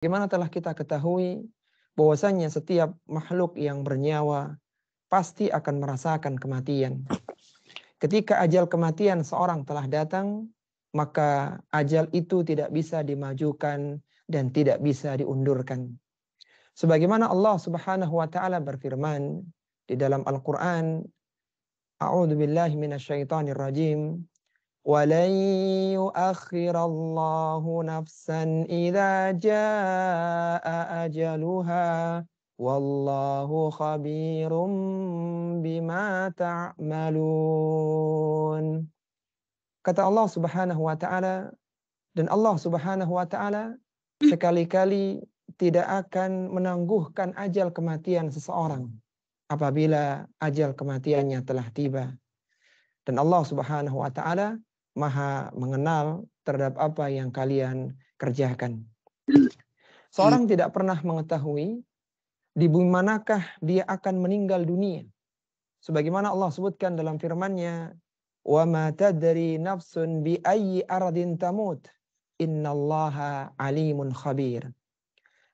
Bagaimana telah kita ketahui bahwasanya setiap makhluk yang bernyawa pasti akan merasakan kematian. Ketika ajal kematian seorang telah datang, maka ajal itu tidak bisa dimajukan dan tidak bisa diundurkan. Sebagaimana Allah Subhanahu wa taala berfirman di dalam Al-Qur'an, A'udzu billahi minasyaitonir rajim. وَلَن يُؤَخِّرَ اللَّهُ نَفْسًا إِذَا جَاءَ أَجَلُهَا وَاللَّهُ خَبِيرٌ بِمَا تَعْمَلُونَ. Kata Allah Subhanahu wa taala, dan Allah Subhanahu wa taala sekali-kali tidak akan menangguhkan ajal kematian seseorang apabila ajal kematiannya telah tiba. Dan Allah Subhanahu wa taala Maha mengenal terhadap apa yang kalian kerjakan. Seorang tidak pernah mengetahui di bumi manakah dia akan meninggal dunia. Sebagaimana Allah sebutkan dalam firman-Nya, "Wa ma tadri nafsun bi ayyi ardin tamut. Innallaha alimun khabir."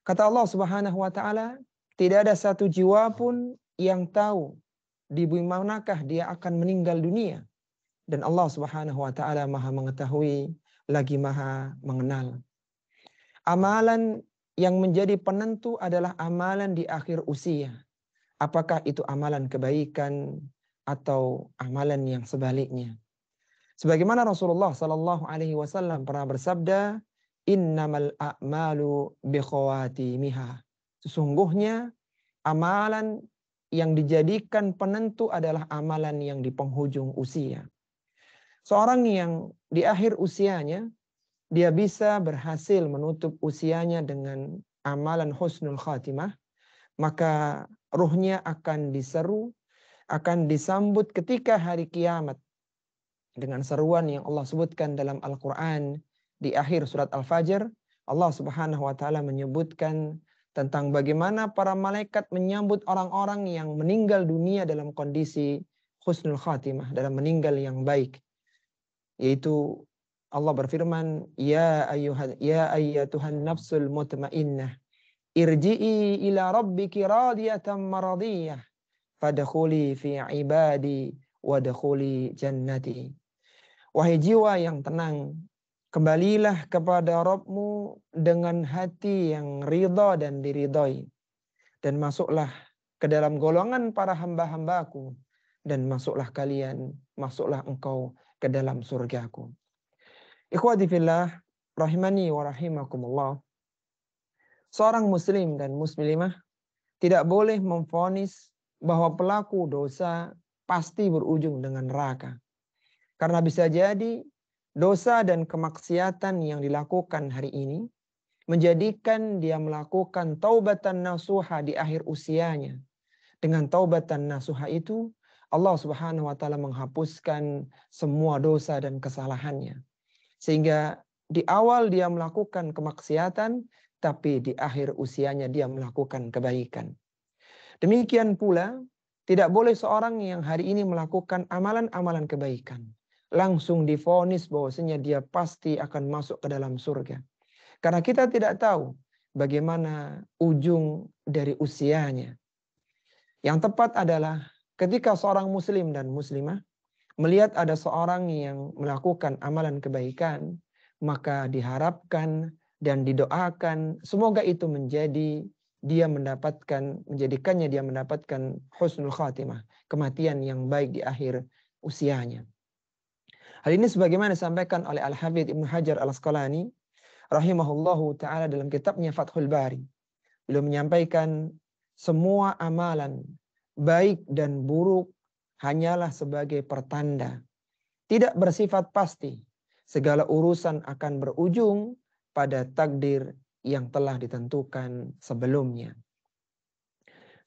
Kata Allah Subhanahu wa taala, tidak ada satu jiwa pun yang tahu di bumi manakah dia akan meninggal dunia. Dan Allah Subhanahu wa taala Maha mengetahui lagi Maha mengenal. Amalan yang menjadi penentu adalah amalan di akhir usia. Apakah itu amalan kebaikan atau amalan yang sebaliknya. Sebagaimana Rasulullah sallallahu alaihi wasallam pernah bersabda, "Innamal a'malu bikhawatimiha." Sesungguhnya amalan yang dijadikan penentu adalah amalan yang di penghujung usia. Seorang yang di akhir usianya, dia bisa berhasil menutup usianya dengan amalan husnul khatimah, maka ruhnya akan diseru, akan disambut ketika hari kiamat dengan seruan yang Allah sebutkan dalam Al-Quran di akhir surat Al-Fajr. Allah Subhanahu wa taala menyebutkan tentang bagaimana para malaikat menyambut orang-orang yang meninggal dunia dalam kondisi husnul khatimah, dalam meninggal yang baik. Yaitu Allah berfirman, ya ayyatuhan nafsul mutmainnah, irji'i ila rabbiki radiyatan maradiyah, fadkhuli fi ibadi wadkhuli jannati. Wahai jiwa yang tenang, kembalilah kepada Rabbmu dengan hati yang ridha dan diridhoi, dan masuklah ke dalam golongan para hamba-hambaku, dan masuklah engkau ke dalam surgaku. Ikhwati fillah, rahimani wa rahimakumullah. Seorang muslim dan muslimah tidak boleh memvonis bahwa pelaku dosa pasti berujung dengan neraka. Karena bisa jadi dosa dan kemaksiatan yang dilakukan hari ini menjadikan dia melakukan taubatan nasuha di akhir usianya. Dengan taubatan nasuha itu, Allah Subhanahu wa taala menghapuskan semua dosa dan kesalahannya. Sehingga di awal dia melakukan kemaksiatan, tapi di akhir usianya dia melakukan kebaikan. Demikian pula, tidak boleh seorang yang hari ini melakukan amalan-amalan kebaikan langsung divonis bahwasanya dia pasti akan masuk ke dalam surga. Karena kita tidak tahu bagaimana ujung dari usianya. Yang tepat adalah ketika seorang muslim dan muslimah melihat ada seorang yang melakukan amalan kebaikan, maka diharapkan dan didoakan semoga itu menjadikannya dia mendapatkan husnul khatimah, kematian yang baik di akhir usianya. Hal ini sebagaimana disampaikan oleh Al-Hafidz Ibnu Hajar Al-Asqalani rahimahullahu taala dalam kitabnya Fathul Bari. Beliau menyampaikan semua amalan baik dan buruk hanyalah sebagai pertanda, tidak bersifat pasti. Segala urusan akan berujung pada takdir yang telah ditentukan sebelumnya.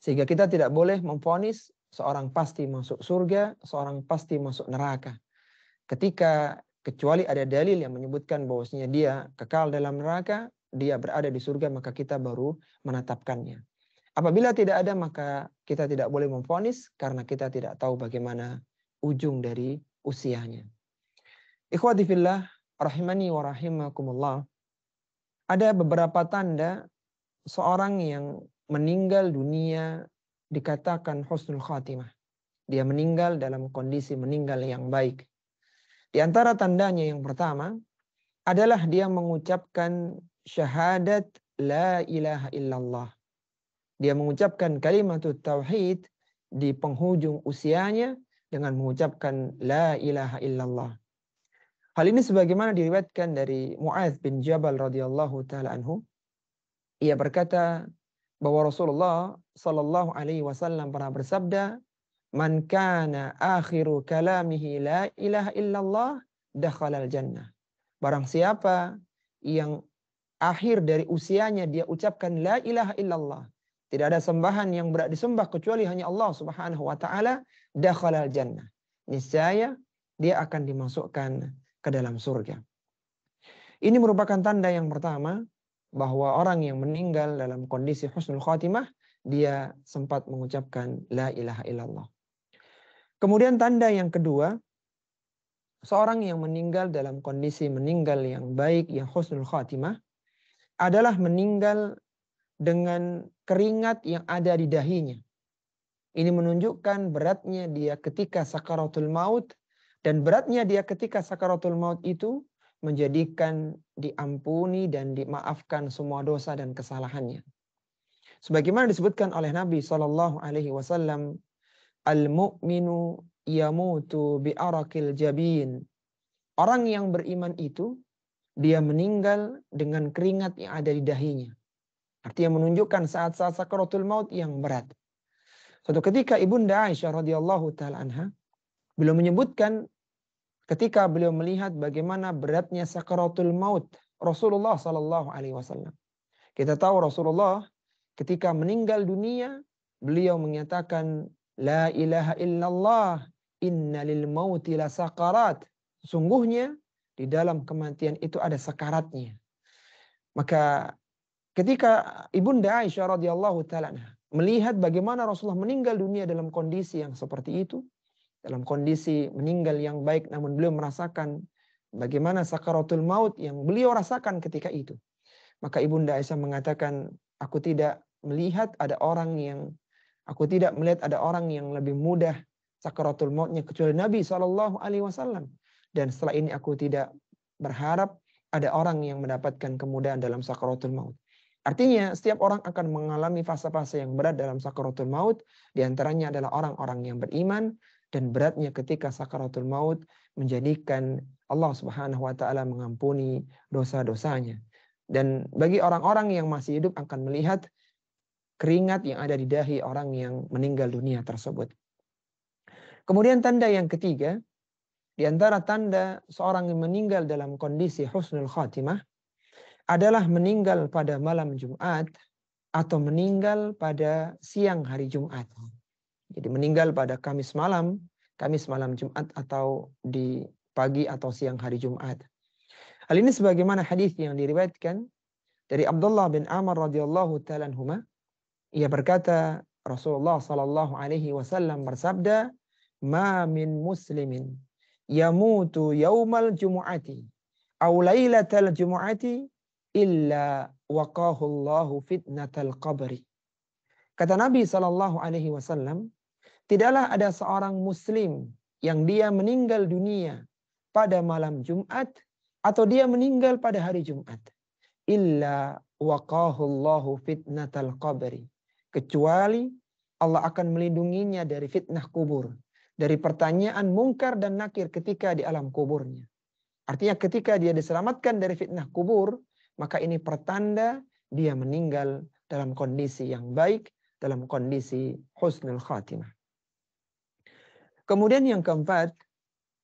Sehingga kita tidak boleh memvonis seorang pasti masuk surga, seorang pasti masuk neraka. Kecuali ada dalil yang menyebutkan bahwasanya dia kekal dalam neraka, dia berada di surga, maka kita baru menetapkannya. Apabila tidak ada, maka kita tidak boleh memvonis karena kita tidak tahu bagaimana ujung dari usianya. Ikhwati fillah, rahimani wa rahimakumullah. Ada beberapa tanda seorang yang meninggal dunia dikatakan husnul khatimah. Dia meninggal dalam kondisi meninggal yang baik. Di antara tandanya yang pertama adalah dia mengucapkan syahadat la ilaha illallah. Dia mengucapkan kalimat tauhid di penghujung usianya dengan mengucapkan la ilaha illallah. Hal ini sebagaimana diriwayatkan dari Mu'adz bin Jabal radhiyallahu taala anhu. Ia berkata bahwa Rasulullah sallallahu alaihi wasallam pernah bersabda, "Man kana akhiru kalamihi la ilaha illallah dakhalal jannah." Barang siapa yang akhir dari usianya dia ucapkan la ilaha illallah, tidak ada sembahan yang berhak disembah kecuali hanya Allah Subhanahu wa taala, dakhalal jannah. Niscaya dia akan dimasukkan ke dalam surga. Ini merupakan tanda yang pertama bahwa orang yang meninggal dalam kondisi husnul khatimah, dia sempat mengucapkan la ilaha illallah. Kemudian tanda yang kedua, seorang yang meninggal dalam kondisi meninggal yang baik, yang husnul khatimah, adalah meninggal dengan keringat yang ada di dahinya. Ini menunjukkan beratnya dia ketika sakaratul maut, dan beratnya dia ketika sakaratul maut itu menjadikan diampuni dan dimaafkan semua dosa dan kesalahannya. Sebagaimana disebutkan oleh Nabi Shallallahu Alaihi Wasallam, al-mu'minu yamutu bi'arakil jabin. Orang yang beriman itu dia meninggal dengan keringat yang ada di dahinya. Artinya menunjukkan saat-saat sakaratul maut yang berat. Suatu ketika Ibunda Aisyah radhiyallahu taala anha beliau menyebutkan ketika beliau melihat bagaimana beratnya sakaratul maut Rasulullah sallallahu alaihi wasallam. Kita tahu Rasulullah ketika meninggal dunia beliau menyatakan la ilaha illallah innalil mauti lasakarat. Sesungguhnya di dalam kematian itu ada sakaratnya. Maka ketika Ibunda Aisyah radhiyallahu taala anha melihat bagaimana Rasulullah meninggal dunia dalam kondisi yang seperti itu, dalam kondisi meninggal yang baik, namun beliau merasakan bagaimana sakaratul maut yang beliau rasakan ketika itu. Maka Ibunda Aisyah mengatakan, aku tidak melihat ada orang yang lebih mudah sakaratul mautnya kecuali Nabi Shallallahu Alaihi Wasallam. Dan setelah ini aku tidak berharap ada orang yang mendapatkan kemudahan dalam sakaratul maut. Artinya setiap orang akan mengalami fase-fase yang berat dalam sakaratul maut. Di antaranya adalah orang-orang yang beriman, dan beratnya ketika sakaratul maut menjadikan Allah Subhanahu wa taala mengampuni dosa-dosanya. Dan bagi orang-orang yang masih hidup akan melihat keringat yang ada di dahi orang yang meninggal dunia tersebut. Kemudian tanda yang ketiga, di antara tanda seorang yang meninggal dalam kondisi husnul khatimah adalah meninggal pada malam Jumat atau meninggal pada siang hari Jumat. Jadi meninggal pada Kamis malam Jumat atau di pagi atau siang hari Jumat. Hal ini sebagaimana hadis yang diriwayatkan dari Abdullah bin Amr radhiyallahu taala anhuma. Ia berkata, Rasulullah sallallahu alaihi wasallam bersabda, "Ma min muslimin yamutu yaumal jumu'ati aw lailatal jumu'ati illa waqahu Allahu fitnatal qabri." Kata Nabi sallallahu alaihi wasallam, tidaklah ada seorang muslim yang dia meninggal dunia pada malam Jumat atau dia meninggal pada hari Jumat, illa waqahu Allahu fitnatal qabri, kecuali Allah akan melindunginya dari fitnah kubur, dari pertanyaan mungkar dan nakir ketika di alam kuburnya. Artinya ketika dia diselamatkan dari fitnah kubur, maka ini pertanda dia meninggal dalam kondisi yang baik, dalam kondisi husnul khatimah. Kemudian yang keempat,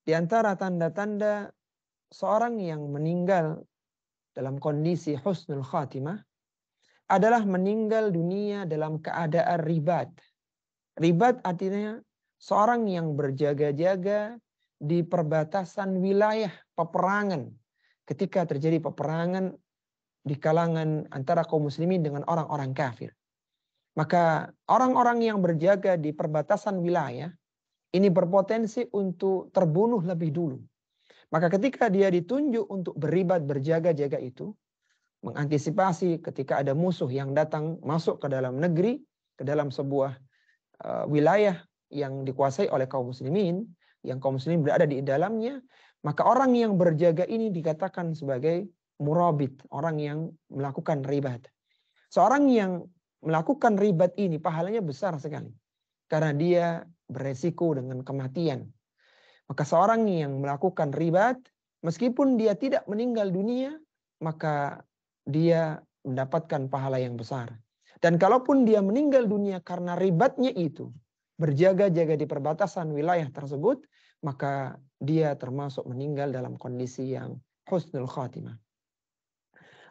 di antara tanda-tanda seorang yang meninggal dalam kondisi husnul khatimah adalah meninggal dunia dalam keadaan ribat. Ribat artinya seorang yang berjaga-jaga di perbatasan wilayah peperangan. Ketika terjadi peperangan di kalangan antara kaum muslimin dengan orang-orang kafir. Maka orang-orang yang berjaga di perbatasan wilayah ini berpotensi untuk terbunuh lebih dulu. Maka ketika dia ditunjuk untuk berribat berjaga-jaga itu, mengantisipasi ketika ada musuh yang datang masuk ke dalam negeri, ke dalam sebuah wilayah yang dikuasai oleh kaum muslimin, yang kaum muslimin berada di dalamnya, maka orang yang berjaga ini dikatakan sebagai murabit, orang yang melakukan ribat. Seorang yang melakukan ribat ini pahalanya besar sekali, karena dia beresiko dengan kematian. Maka seorang yang melakukan ribat, meskipun dia tidak meninggal dunia, maka dia mendapatkan pahala yang besar. Dan kalaupun dia meninggal dunia karena ribatnya itu, berjaga-jaga di perbatasan wilayah tersebut, maka dia termasuk meninggal dalam kondisi yang husnul khatimah.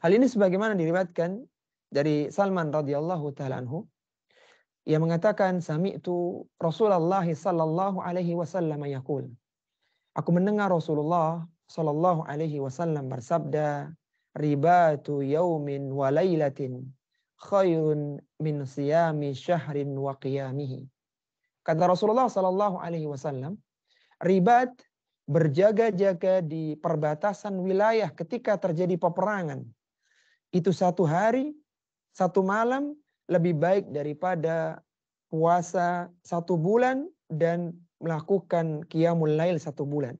Hal ini sebagaimana diriwayatkan dari Salman radhiyallahu taala anhu, ia mengatakan, sami'tu Rasulullah sallallahu alaihi wasallam yaqul. Aku mendengar Rasulullah sallallahu alaihi wasallam bersabda, ribatu yaumin wa lailatin khairun min siyami syahrin wa qiyamihi. Kata Rasulullah sallallahu alaihi wasallam, ribat, berjaga-jaga di perbatasan wilayah ketika terjadi peperangan, itu 1 hari, 1 malam lebih baik daripada puasa 1 bulan dan melakukan qiyamul lail 1 bulan.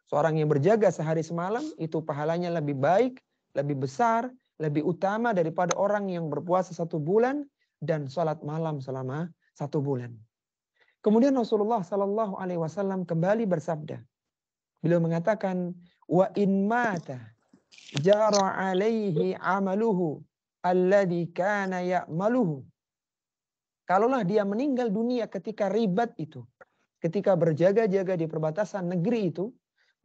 Seorang yang berjaga sehari semalam itu pahalanya lebih baik, lebih besar, lebih utama daripada orang yang berpuasa 1 bulan dan salat malam selama 1 bulan. Kemudian Rasulullah sallallahu alaihi wasallam kembali bersabda. Beliau mengatakan, wa in mata jara alaihi amaluhu alladhi kana ya'maluhu. Kalaulah dia meninggal dunia ketika ribat itu, ketika berjaga-jaga di perbatasan negeri itu,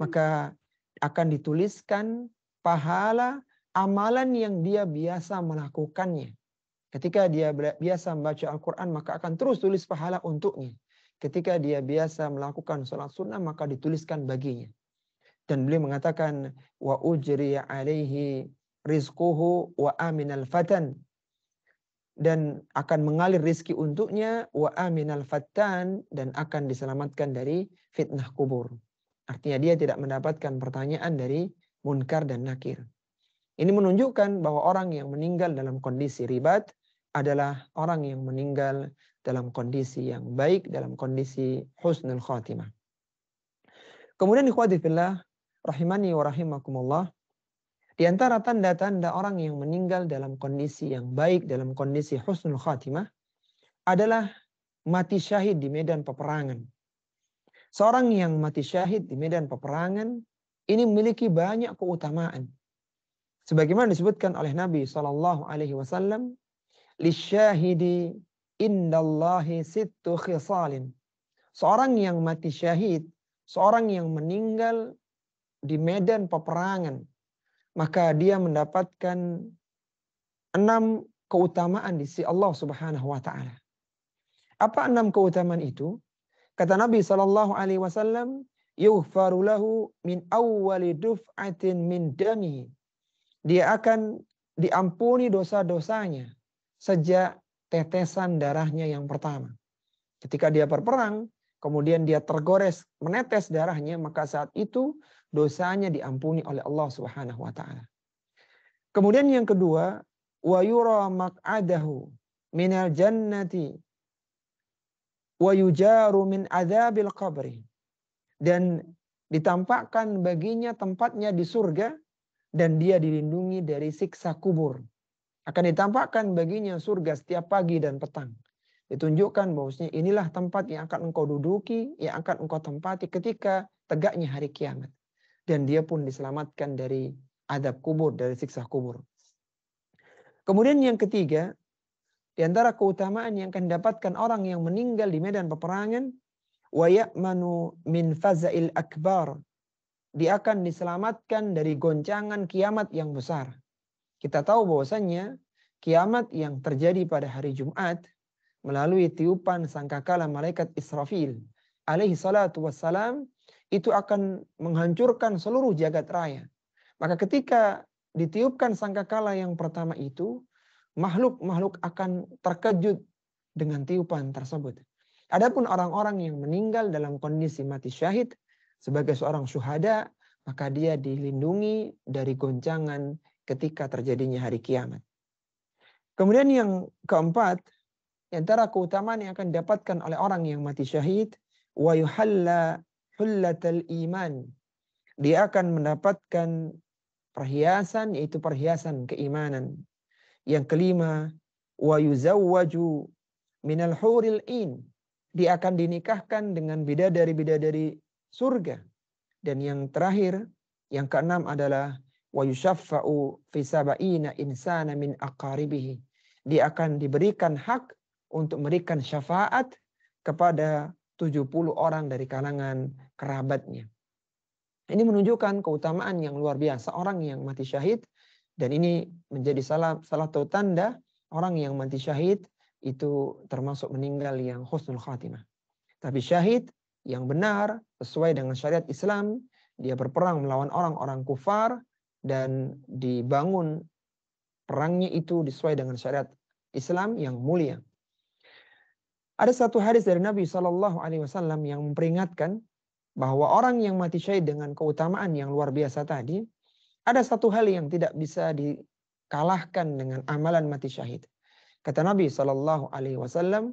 maka akan dituliskan pahala amalan yang dia biasa melakukannya. Ketika dia biasa membaca Al-Quran, maka akan terus tulis pahala untuknya. Ketika dia biasa melakukan sholat sunnah, maka dituliskan baginya. Dan beliau mengatakan, wa ujri alaihi rizquhu wa aminal fatan. Dan akan mengalir rizki untuknya, wa aminal fatan, dan akan diselamatkan dari fitnah kubur. Artinya dia tidak mendapatkan pertanyaan dari munkar dan nakir. Ini menunjukkan bahwa orang yang meninggal dalam kondisi ribat adalah orang yang meninggal dalam kondisi yang baik, dalam kondisi husnul khatimah. Kemudian ikhwati fillah, rahimani wa rahimakumullah, di antara tanda-tanda orang yang meninggal dalam kondisi yang baik, dalam kondisi husnul khatimah, adalah mati syahid di medan peperangan. Seorang yang mati syahid di medan peperangan ini memiliki banyak keutamaan. Sebagaimana disebutkan oleh Nabi sallallahu alaihi wasallam, lisyahidi indallahi sittu khisalin. Seorang yang mati syahid, seorang yang meninggal di medan peperangan, maka dia mendapatkan 6 keutamaan di sisi Allah Subhanahu wa taala. Apa 6 keutamaan itu? Kata Nabi sallallahu alaihi wasallam, yughfaru lahu min awwali duf'atin min damihi. Dia akan diampuni dosa-dosanya sejak tetesan darahnya yang pertama. Ketika dia berperang, kemudian dia tergores, menetes darahnya, maka saat itu dosanya diampuni oleh Allah Subhanahu wa taala. Kemudian yang kedua, wa yura maq'adahu minal jannati wa yujaru min adzabil qabri. Dan ditampakkan baginya tempatnya di surga dan dia dilindungi dari siksa kubur. Akan ditampakkan baginya surga setiap pagi dan petang. Ditunjukkan bahwasanya inilah tempat yang akan engkau duduki, yang akan engkau tempati ketika tegaknya hari kiamat. Dan dia pun diselamatkan dari azab kubur, dari siksa kubur. Kemudian yang ketiga, di antara keutamaan yang akan didapatkan orang yang meninggal di medan peperangan, wa ya'manu min faza'il akbar. Dia akan diselamatkan dari goncangan kiamat yang besar. Kita tahu bahwasannya kiamat yang terjadi pada hari Jumat melalui tiupan sangkakala malaikat Israfil alaihi salatu wassalam itu akan menghancurkan seluruh jagat raya. Maka ketika ditiupkan sangkakala yang pertama itu, makhluk-makhluk akan terkejut dengan tiupan tersebut. Adapun orang-orang yang meninggal dalam kondisi mati syahid sebagai seorang syuhada, maka dia dilindungi dari goncangan ketika terjadinya hari kiamat. Kemudian yang keempat, di antara keutamaan yang akan didapatkan oleh orang yang mati syahid, wa yuhalla hullatal iman. Dia akan mendapatkan perhiasan, yaitu perhiasan keimanan. Yang kelima, wa yuzawwaju minal huril in. Dia akan dinikahkan dengan bidadari-bidadari surga. Dan yang terakhir, yang keenam adalah wa yushaffa'u fi sab'ina insana min aqaribihi. Dia akan diberikan hak untuk memberikan syafaat kepada 70 orang dari kalangan kerabatnya. Ini menunjukkan keutamaan yang luar biasa orang yang mati syahid, dan ini menjadi salah satu tanda orang yang mati syahid itu termasuk meninggal yang husnul khatimah. Tapi syahid yang benar sesuai dengan syariat Islam, dia berperang melawan orang-orang kufar dan dibangun perangnya itu sesuai dengan syariat Islam yang mulia. Ada satu hadis dari Nabi SAW yang memperingatkan bahwa orang yang mati syahid dengan keutamaan yang luar biasa tadi, ada satu hal yang tidak bisa dikalahkan dengan amalan mati syahid. Kata Nabi SAW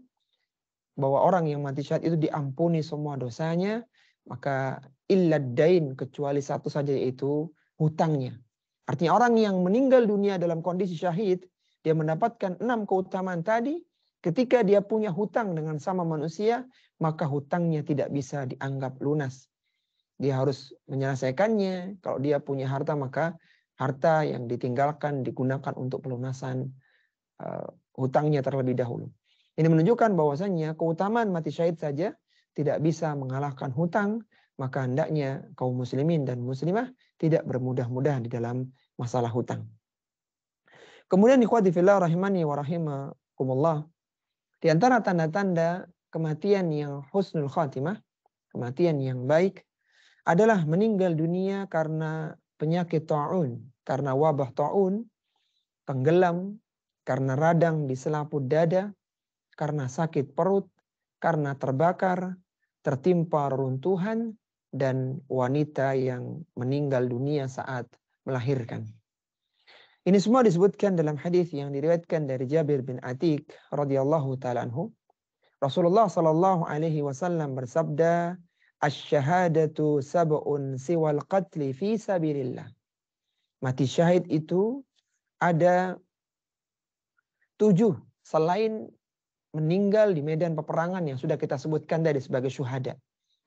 bahwa orang yang mati syahid itu diampuni semua dosanya, maka illad dain, kecuali satu saja, yaitu hutangnya. Artinya orang yang meninggal dunia dalam kondisi syahid, dia mendapatkan 6 keutamaan tadi. Ketika dia punya hutang dengan sama manusia, maka hutangnya tidak bisa dianggap lunas. Dia harus menyelesaikannya. Kalau dia punya harta, maka harta yang ditinggalkan digunakan untuk pelunasan hutangnya terlebih dahulu. Ini menunjukkan bahwasanya keutamaan mati syahid saja tidak bisa mengalahkan hutang, maka hendaknya kaum muslimin dan muslimah tidak bermudah-mudah di dalam masalah hutang. Kemudian ikhwati fillah rahimani wa rahimakumullah, di antara tanda-tanda kematian yang husnul khatimah, kematian yang baik, adalah meninggal dunia karena penyakit ta'un, karena wabah ta'un, tenggelam, karena radang di selaput dada, karena sakit perut, karena terbakar, tertimpa reruntuhan, dan wanita yang meninggal dunia saat melahirkan. Ini semua disebutkan dalam hadis yang diriwayatkan dari Jabir bin Atiq radhiyallahu taala anhu. Rasulullah sallallahu alaihi wasallam bersabda, "Asy-syahadatu sab'un siwal qatli fi sabilillah." Mati syahid itu ada 7 selain meninggal di medan peperangan yang sudah kita sebutkan tadi sebagai syuhada.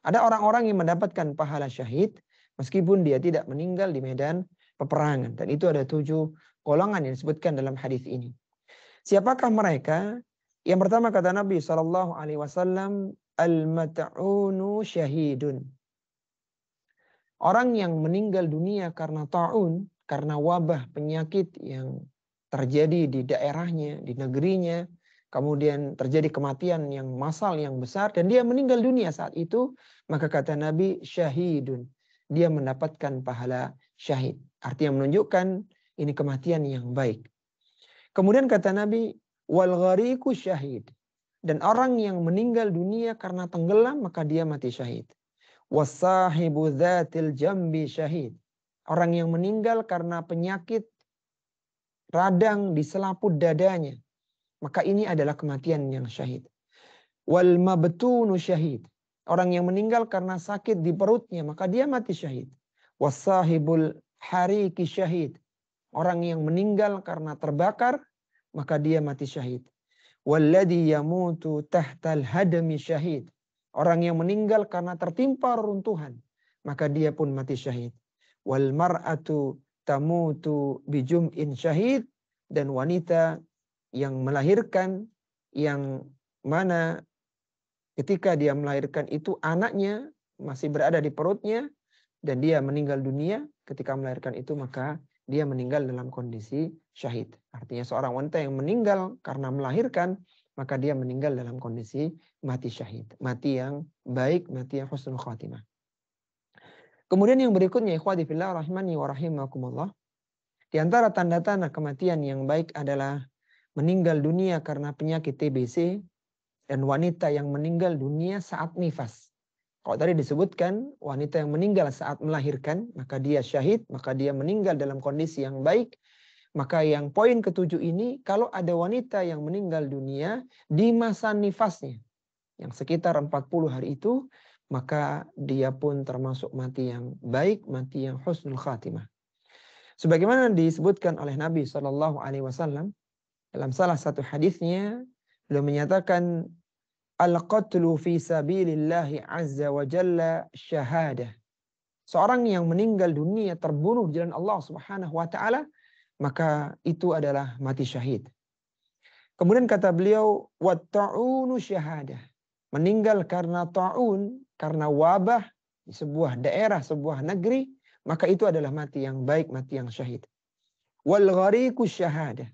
Ada orang-orang yang mendapatkan pahala syahid meskipun dia tidak meninggal di medan peperangan, dan itu ada 7 golongan yang disebutkan dalam hadis ini. Siapakah mereka? Yang pertama kata Nabi SAW, al-mat'unu syahidun. Orang yang meninggal dunia karena ta'un, karena wabah penyakit yang terjadi di daerahnya, di negerinya, kemudian terjadi kematian yang massal yang besar, dan dia meninggal dunia saat itu, maka kata Nabi syahidun. Dia mendapatkan pahala syahid. Artinya menunjukkan ini kematian yang baik. Kemudian kata Nabi, wal ghariqu syahid. Dan orang yang meninggal dunia karena tenggelam, maka dia mati syahid. Wasahibu dzatil jambi syahid. Orang yang meninggal karena penyakit radang di selaput dadanya, maka ini adalah kematian yang syahid. Wal mabtunu syahid. Orang yang meninggal karena sakit di perutnya, maka dia mati syahid. Wasahibul hariki syahid. Orang yang meninggal karena terbakar, maka dia mati syahid. Walladhi yamutu tahtal hadami syahid. Orang yang meninggal karena tertimpa reruntuhan, maka dia pun mati syahid. Wal mar'atu tamutu bijum'in syahid. Dan wanita yang melahirkan, yang mana ketika dia melahirkan itu anaknya masih berada di perutnya, dan dia meninggal dunia ketika melahirkan itu, maka dia meninggal dalam kondisi syahid. Artinya seorang wanita yang meninggal karena melahirkan, maka dia meninggal dalam kondisi mati syahid. Mati yang baik, mati yang husnul khatimah. Kemudian yang berikutnya, ikhwati fillah rahimani wa rahimakumullah, di antara tanda-tanda kematian yang baik adalah meninggal dunia karena penyakit TBC dan wanita yang meninggal dunia saat nifas. Kalau tadi disebutkan wanita yang meninggal saat melahirkan, maka dia syahid, maka dia meninggal dalam kondisi yang baik. Maka yang poin ketujuh ini, kalau ada wanita yang meninggal dunia di masa nifasnya, yang sekitar 40 hari itu, maka dia pun termasuk mati yang baik, mati yang husnul khatimah. Sebagaimana disebutkan oleh Nabi SAW dalam salah satu hadisnya, beliau menyatakan, al-qatlu fi sabilillahi azza wa jalla syahadah. Seorang yang meninggal dunia terbunuh di jalan Allah Subhanahu wa taala, maka itu adalah mati syahid. Kemudian kata beliau, wat ta'unu syahadah. Meninggal karena ta'un, karena wabah di sebuah daerah, sebuah negeri, maka itu adalah mati yang baik, mati yang syahid. Wal ghariqu syahadah.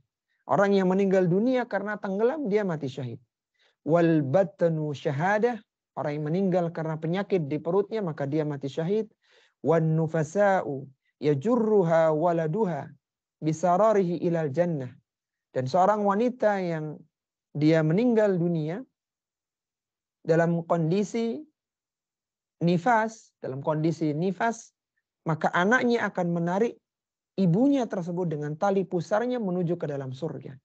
Orang yang meninggal dunia karena tenggelam, dia mati syahid. Wal batnu syahadah. Orang yang meninggal karena penyakit di perutnya, maka dia mati syahid. Wan nufasa'u yajurruha waladuha bisararihi ilal jannah. Dan seorang wanita yang dia meninggal dunia dalam kondisi nifas, maka anaknya akan menarik ibunya tersebut dengan tali pusarnya menuju ke dalam surga.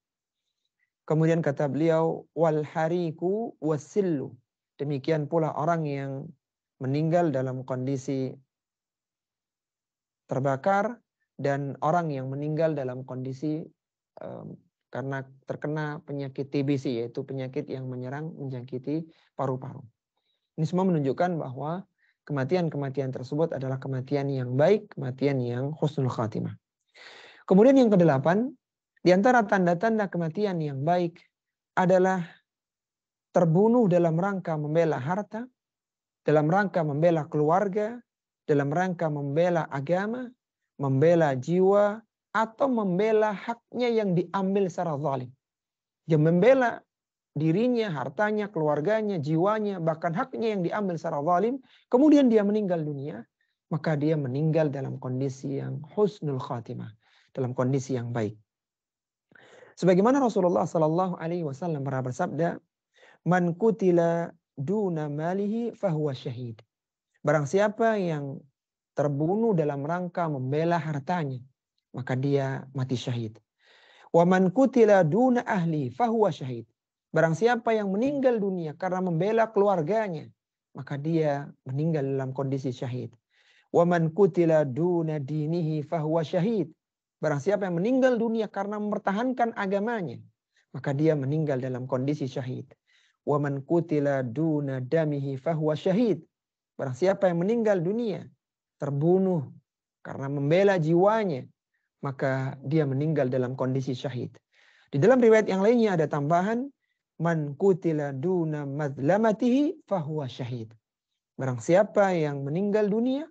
Kemudian kata beliau, wal hariku wasillu. Demikian pula orang yang meninggal dalam kondisi terbakar dan orang yang meninggal dalam kondisi karena terkena penyakit TBC, yaitu penyakit yang menyerang menjangkiti paru-paru. Ini semua menunjukkan bahwa kematian-kematian tersebut adalah kematian yang baik, kematian yang husnul khatimah. Kemudian yang kedelapan, di antara tanda-tanda kematian yang baik adalah terbunuh dalam rangka membela harta, dalam rangka membela keluarga, dalam rangka membela agama, membela jiwa, atau membela haknya yang diambil secara zalim. Dia membela dirinya, hartanya, keluarganya, jiwanya, bahkan haknya yang diambil secara zalim, kemudian dia meninggal dunia, maka dia meninggal dalam kondisi yang husnul khatimah, dalam kondisi yang baik. Sebagaimana Rasulullah SAW pernah bersabda, man kutila duna malihi fahuwa syahid. Barang siapa yang terbunuh dalam rangka membela hartanya, maka dia mati syahid. Wa man kutila duna ahli fahuwa syahid. Barang siapa yang meninggal dunia karena membela keluarganya, maka dia meninggal dalam kondisi syahid. Wa man kutila duna dinihi fahuwa syahid. Barang siapa yang meninggal dunia karena mempertahankan agamanya, maka dia meninggal dalam kondisi syahid. Wa man kutila duna damihi fahuwa syahid. Barang siapa yang meninggal dunia terbunuh karena membela jiwanya, maka dia meninggal dalam kondisi syahid. Di dalam riwayat yang lainnya ada tambahan, man kutila duna madlamatihi fahuwa syahid. Barang siapa yang meninggal dunia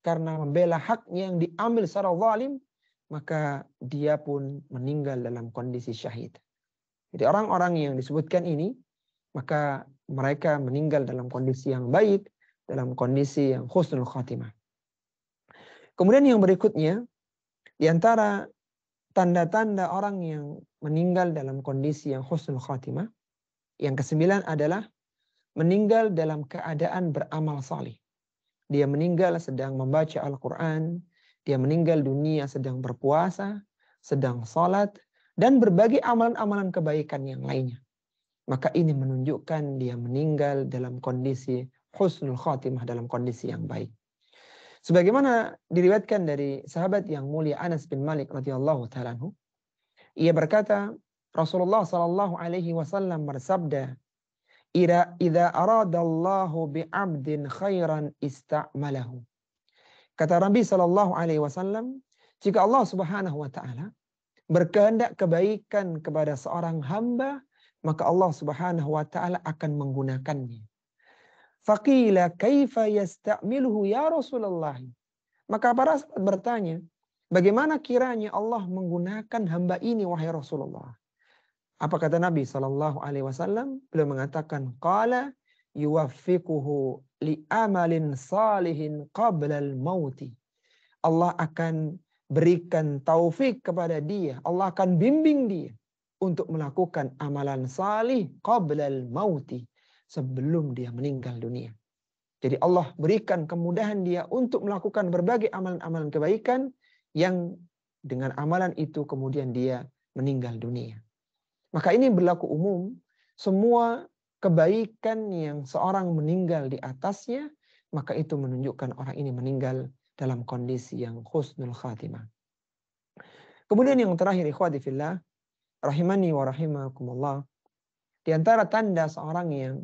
karena membela haknya yang diambil secara zalim, maka dia pun meninggal dalam kondisi syahid. Jadi orang-orang yang disebutkan ini, maka mereka meninggal dalam kondisi yang baik, dalam kondisi yang husnul khatimah. Kemudian yang berikutnya, di antara tanda-tanda orang yang meninggal dalam kondisi yang husnul khatimah, yang kesembilan adalah meninggal dalam keadaan beramal salih. Dia meninggal sedang membaca Al-Quran, dia meninggal dunia sedang berpuasa, sedang salat, dan berbagai amalan-amalan kebaikan yang lainnya. Maka ini menunjukkan dia meninggal dalam kondisi husnul khatimah, dalam kondisi yang baik. Sebagaimana diriwayatkan dari sahabat yang mulia Anas bin Malik radhiyallahu ta'ala anhu, ia berkata, Rasulullah sallallahu alaihi wasallam bersabda, "Idza aradallahu bi'abdin khairan ista'malahu." Kata Nabi sallallahu alaihi wasallam, jika Allah Subhanahu wa taala berkehendak kebaikan kepada seorang hamba, maka Allah Subhanahu wa taala akan menggunakannya. Faqila kaifa yasta'miluhu ya Rasulullah. Maka para sahabat bertanya, bagaimana kiranya Allah menggunakan hamba ini wahai Rasulullah? Apa kata Nabi sallallahu alaihi wasallam? Beliau mengatakan, qala yuwaffiquhu li amalin salihin qabla al-mauti. Allah akan berikan taufik kepada dia, Allah akan bimbing dia untuk melakukan amalan salih qabla al-mauti, sebelum dia meninggal dunia. Jadi Allah berikan kemudahan dia untuk melakukan berbagai amalan-amalan kebaikan yang dengan amalan itu kemudian dia meninggal dunia. Maka ini berlaku umum, semua kebaikan yang seorang meninggal di atasnya, maka itu menunjukkan orang ini meninggal dalam kondisi yang husnul khatimah. Kemudian yang terakhir, ikhwati fillah, rahimani wa rahimakumullah, di antara tanda seorang yang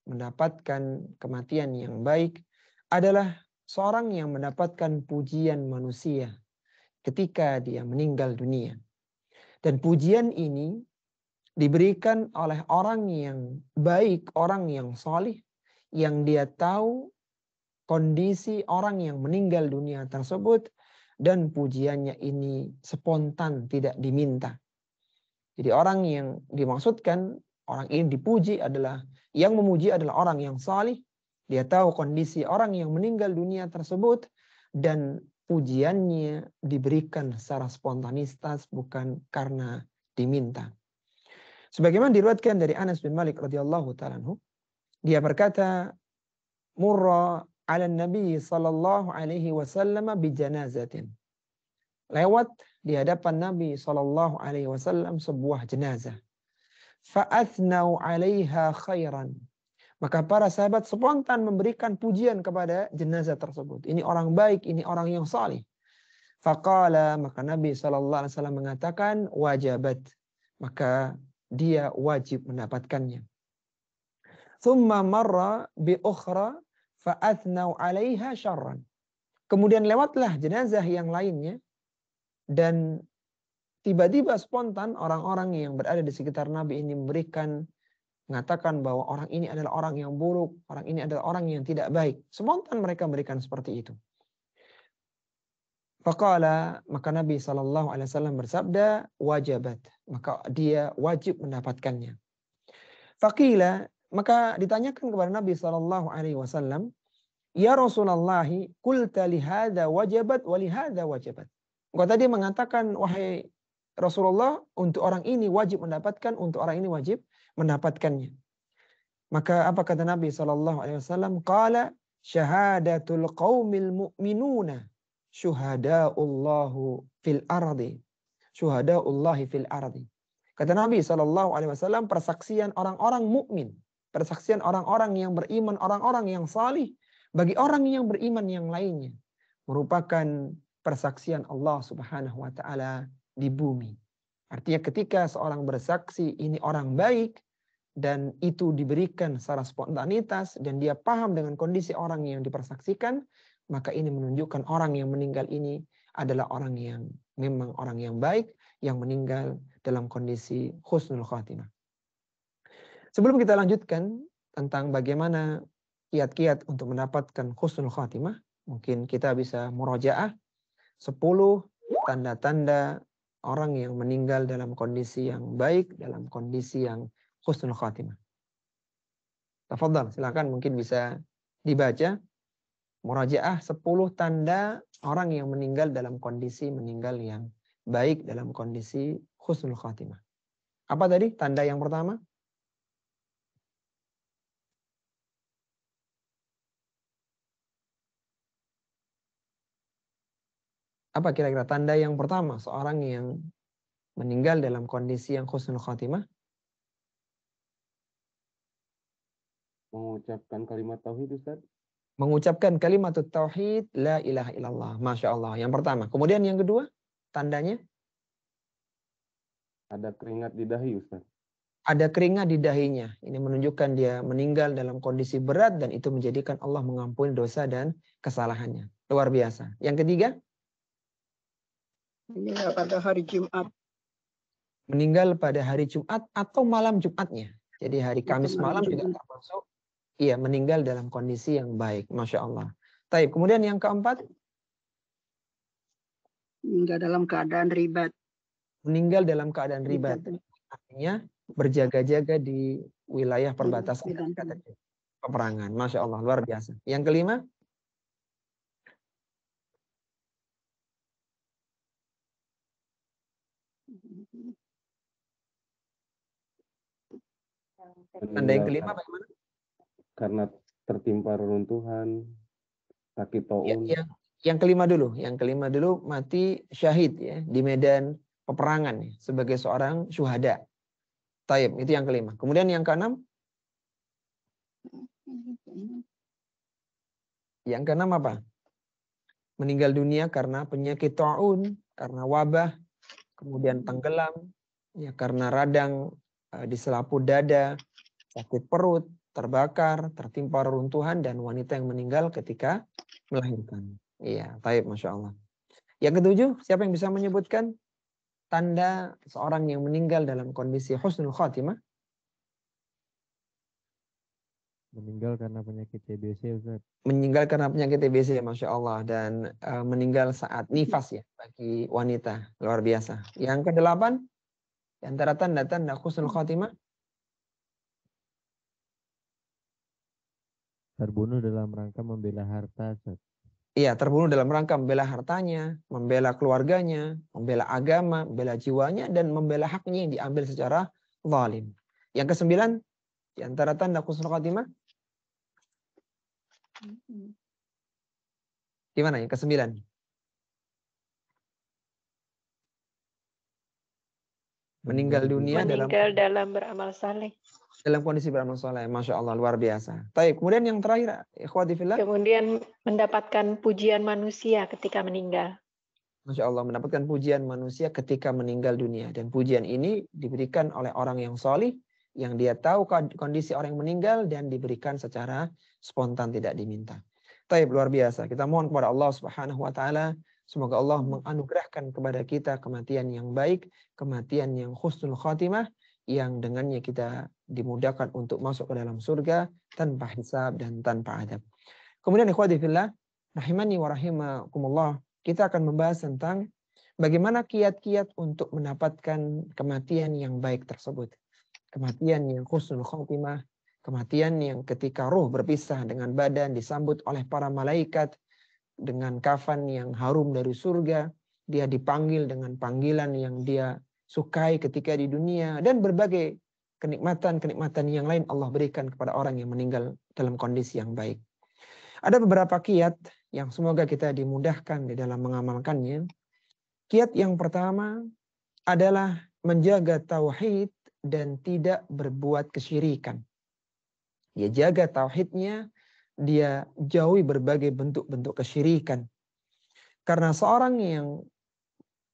mendapatkan kematian yang baik adalah seorang yang mendapatkan pujian manusia ketika dia meninggal dunia. Dan pujian ini diberikan oleh orang yang baik, orang yang solih, yang dia tahu kondisi orang yang meninggal dunia tersebut, dan pujiannya ini spontan, tidak diminta. Jadi orang yang dimaksudkan, orang ini dipuji adalah, yang memuji adalah orang yang salih. Dia tahu kondisi orang yang meninggal dunia tersebut, dan pujiannya diberikan secara spontanitas, bukan karena diminta. Sebagaimana diriwayatkan dari Anas bin Malik radhiyallahu ta'ala anhu, dia berkata, murra 'ala Nabi sallallahu alaihi wasallam bi janazatin. Lewat di hadapan Nabi sallallahu alaihi wasallam sebuah jenazah. Fa'athnau 'alaiha khairan. Maka para sahabat spontan memberikan pujian kepada jenazah tersebut. Ini orang baik, ini orang yang salih. Faqala, maka Nabi sallallahu alaihi wasallam mengatakan, wajabat. Maka dia wajib mendapatkannya. Thumma marra bi ukhra fa'athnau 'alaiha syarran. Kemudian lewatlah jenazah yang lainnya, dan tiba-tiba spontan orang-orang yang berada di sekitar Nabi ini mengatakan bahwa orang ini adalah orang yang buruk, orang ini adalah orang yang tidak baik. Spontan mereka memberikan seperti itu. Faqala, maka Nabi SAW bersabda, wajabat. Maka dia wajib mendapatkannya. Faqila, maka ditanyakan kepada Nabi SAW, ya Rasulullah, qulta lihada wajabat wa lihada wajabat. Engkau tadi mengatakan, wahai Rasulullah, untuk orang ini wajib mendapatkan, untuk orang ini wajib mendapatkannya. Maka apa kata Nabi SAW? Qala syahadatul qaumil mu'minuna syuhada'ullahu fil ardi. Syuhada'ullahi fil ardi. Kata Nabi SAW, persaksian orang-orang mukmin, persaksian orang-orang yang beriman, orang-orang yang salih, bagi orang yang beriman yang lainnya, merupakan persaksian Allah Subhanahu wa taala di bumi. Artinya ketika seorang bersaksi ini orang baik, dan itu diberikan secara spontanitas, dan dia paham dengan kondisi orang yang dipersaksikan, maka ini menunjukkan orang yang meninggal ini adalah orang yang memang orang yang baik, yang meninggal dalam kondisi husnul khatimah. Sebelum kita lanjutkan tentang bagaimana kiat-kiat untuk mendapatkan husnul khatimah, mungkin kita bisa murajaah 10 tanda-tanda orang yang meninggal dalam kondisi yang baik, dalam kondisi yang husnul khatimah. Tafadhal, silakan, mungkin bisa dibaca. Murajaah 10 tanda orang yang meninggal dalam kondisi meninggal yang baik, dalam kondisi husnul khatimah. Apa tadi tanda yang pertama? Apa kira-kira tanda yang pertama seorang yang meninggal dalam kondisi yang husnul khatimah? Mengucapkan kalimat tauhid, Ustaz. Mengucapkan kalimat tauhid, la ilaha illallah. Masya Allah. Yang pertama. Kemudian yang kedua, tandanya? Ada keringat di dahi, Ustaz. Ada keringat di dahinya. Ini menunjukkan dia meninggal dalam kondisi berat, dan itu menjadikan Allah mengampuni dosa dan kesalahannya. Luar biasa. Yang ketiga? Meninggal pada hari Jumat. Meninggal pada hari Jumat atau malam Jumatnya. Jadi hari Kamis malam juga termasuk. Iya, meninggal dalam kondisi yang baik. Masya Allah. Taib. Kemudian yang keempat? Meninggal dalam keadaan ribat. Meninggal dalam keadaan ribat. Artinya berjaga-jaga di wilayah perbatasan peperangan. Masya Allah, luar biasa. Yang kelima? Tanda yang kelima bagaimana? Karena tertimpa reruntuhan, sakit taun. Ya, Yang kelima dulu mati syahid ya di medan peperangan ya, sebagai seorang syuhada. Taib, itu yang kelima. Kemudian yang keenam? Yang keenam apa? Meninggal dunia karena penyakit taun, karena wabah, kemudian tenggelam, ya karena radang di selaput dada, sakit perut, terbakar, tertimpa reruntuhan, dan wanita yang meninggal ketika melahirkan. Iya, taib, Masya Allah. Yang ketujuh, siapa yang bisa menyebutkan tanda seorang yang meninggal dalam kondisi husnul khatimah? Meninggal karena penyakit TBC, Ustaz. Meninggal karena penyakit TBC, Masya Allah. Dan meninggal saat nifas ya, bagi wanita. Luar biasa. Yang kedelapan, di antara tanda-tanda husnul khatimah? Terbunuh dalam rangka membela harta, Ustaz. Iya, terbunuh dalam rangka membela hartanya, membela keluarganya, membela agama, membela jiwanya, dan membela haknya yang diambil secara zalim. Yang kesembilan, di antara tanda husnul khatimah? Gimana yang kesembilan? Meninggal dunia dalam beramal saleh. dalam kondisi beramal soleh. Masya Allah, luar biasa. Baik, kemudian yang terakhir, ikhwati fillah. Kemudian mendapatkan pujian manusia ketika meninggal. Masya Allah, mendapatkan pujian manusia ketika meninggal dunia. Dan pujian ini diberikan oleh orang yang solih, yang dia tahu kondisi orang yang meninggal, dan diberikan secara spontan, tidak diminta. Baik, luar biasa. Kita mohon kepada Allah Subhanahu wa Ta'ala, semoga Allah menganugerahkan kepada kita kematian yang baik, kematian yang husnul khatimah, yang dengannya kita dimudahkan untuk masuk ke dalam surga tanpa hisab dan tanpa adab. Kemudian ikhwati fillah, rahimani wa rahimakumullah, kita akan membahas tentang bagaimana kiat-kiat untuk mendapatkan kematian yang baik tersebut. Kematian yang husnul khatimah, kematian yang ketika ruh berpisah dengan badan disambut oleh para malaikat dengan kafan yang harum dari surga, dia dipanggil dengan panggilan yang dia sukai ketika di dunia, dan berbagai kenikmatan-kenikmatan yang lain Allah berikan kepada orang yang meninggal dalam kondisi yang baik. Ada beberapa kiat yang semoga kita dimudahkan di dalam mengamalkannya. Kiat yang pertama adalah menjaga tauhid dan tidak berbuat kesyirikan. Dia jaga tauhidnya, dia jauhi berbagai bentuk-bentuk kesyirikan. Karena seorang yang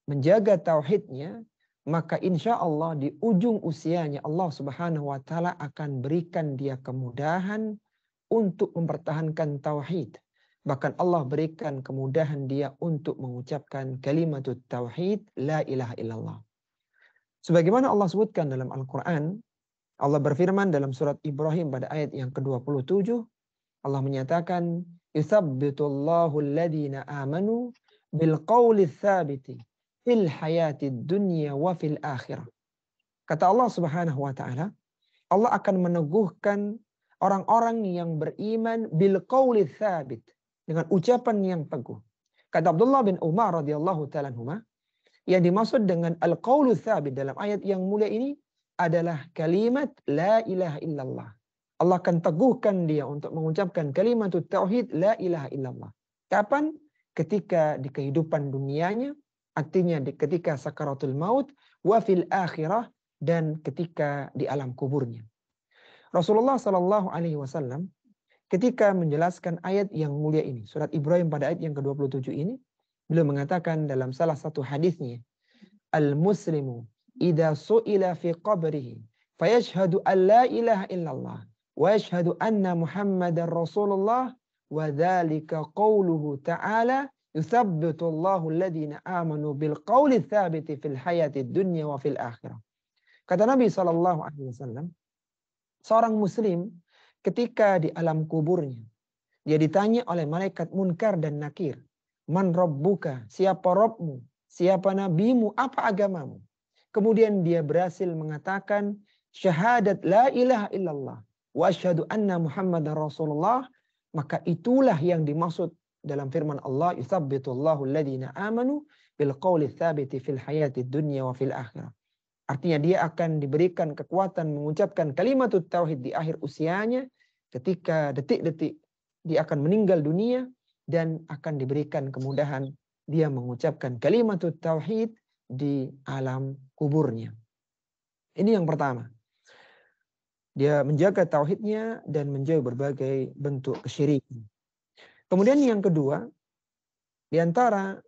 menjaga tauhidnya, maka insya Allah di ujung usianya Allah Subhanahu wa Ta'ala akan berikan dia kemudahan untuk mempertahankan tauhid. Bahkan Allah berikan kemudahan dia untuk mengucapkan kalimatut tauhid, la ilaha illallah. Sebagaimana Allah sebutkan dalam Al-Quran, Allah berfirman dalam surat Ibrahim pada ayat yang ke-27, Allah menyatakan, yuthabbitullahu alladhina amanu bilqawli tsabiti fil hayatid dunya wa fil akhirah. Kata Allah Subhanahu wa Ta'ala, Allah akan meneguhkan orang-orang yang beriman bilqawli tsabit, dengan ucapan yang teguh. Kata Abdullah bin Umar radhiyallahu ta'ala anhuma, yang dimaksud dengan al-qawlu tsabit dalam ayat yang mulia ini adalah kalimat la ilaha illallah. Allah akan teguhkan dia untuk mengucapkan kalimat tauhid la ilaha illallah. Kapan? Ketika di kehidupan dunianya, artinya ketika sakaratul maut, wa fil akhirah, dan ketika di alam kuburnya. Rasulullah Shallallahu Alaihi Wasallam ketika menjelaskan ayat yang mulia ini, surat Ibrahim pada ayat yang ke-27 ini, beliau mengatakan dalam salah satu hadisnya, al-muslimu idza su'ila fi qabrihi fayashhadu an la ilaha illallah wa yashhadu anna Muhammadar Rasulullah wa dzalika qauluhu ta'ala yuthabbitu Allahu alladhina amanu bil qawli tsabiti fil hayatid dunya wa fil akhirah. Kata Nabi sallallahu alaihi wasallam, seorang muslim ketika di alam kuburnya dia ditanya oleh malaikat Munkar dan Nakir, man rabbuka, siapa Rabbmu, siapa nabimu, apa agamamu? Kemudian dia berhasil mengatakan syahadat la ilaha illallah wa asyhadu anna Muhammadar Rasulullah, maka itulah yang dimaksud dalam firman Allah, yuthabbitullahu alladhina amanu bil qawli tsabiti fil hayatid dunya wa fil akhirah. Artinya dia akan diberikan kekuatan mengucapkan kalimatut tauhid di akhir usianya, ketika detik-detik dia akan meninggal dunia, dan akan diberikan kemudahan dia mengucapkan kalimatut tauhid di alam kuburnya. Ini yang pertama. Dia menjaga tauhidnya dan menjauhi berbagai bentuk kesyirikan. Kemudian yang kedua, di antara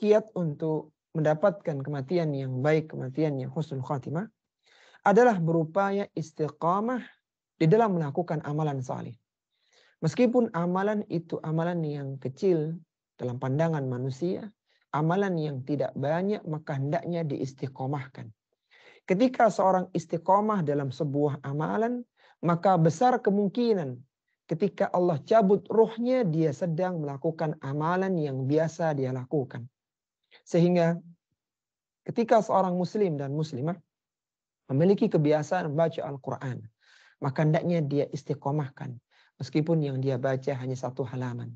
kiat untuk mendapatkan kematian yang baik, kematian yang husnul khatimah, adalah berupaya istiqamah di dalam melakukan amalan saleh. Meskipun amalan itu amalan yang kecil dalam pandangan manusia, amalan yang tidak banyak, maka hendaknya diistiqomahkan. Ketika seorang istiqomah dalam sebuah amalan, maka besar kemungkinan ketika Allah cabut ruhnya, dia sedang melakukan amalan yang biasa dia lakukan. Sehingga ketika seorang muslim dan muslimah memiliki kebiasaan membaca Al-Quran, maka hendaknya dia istiqomahkan. Meskipun yang dia baca hanya 1 halaman.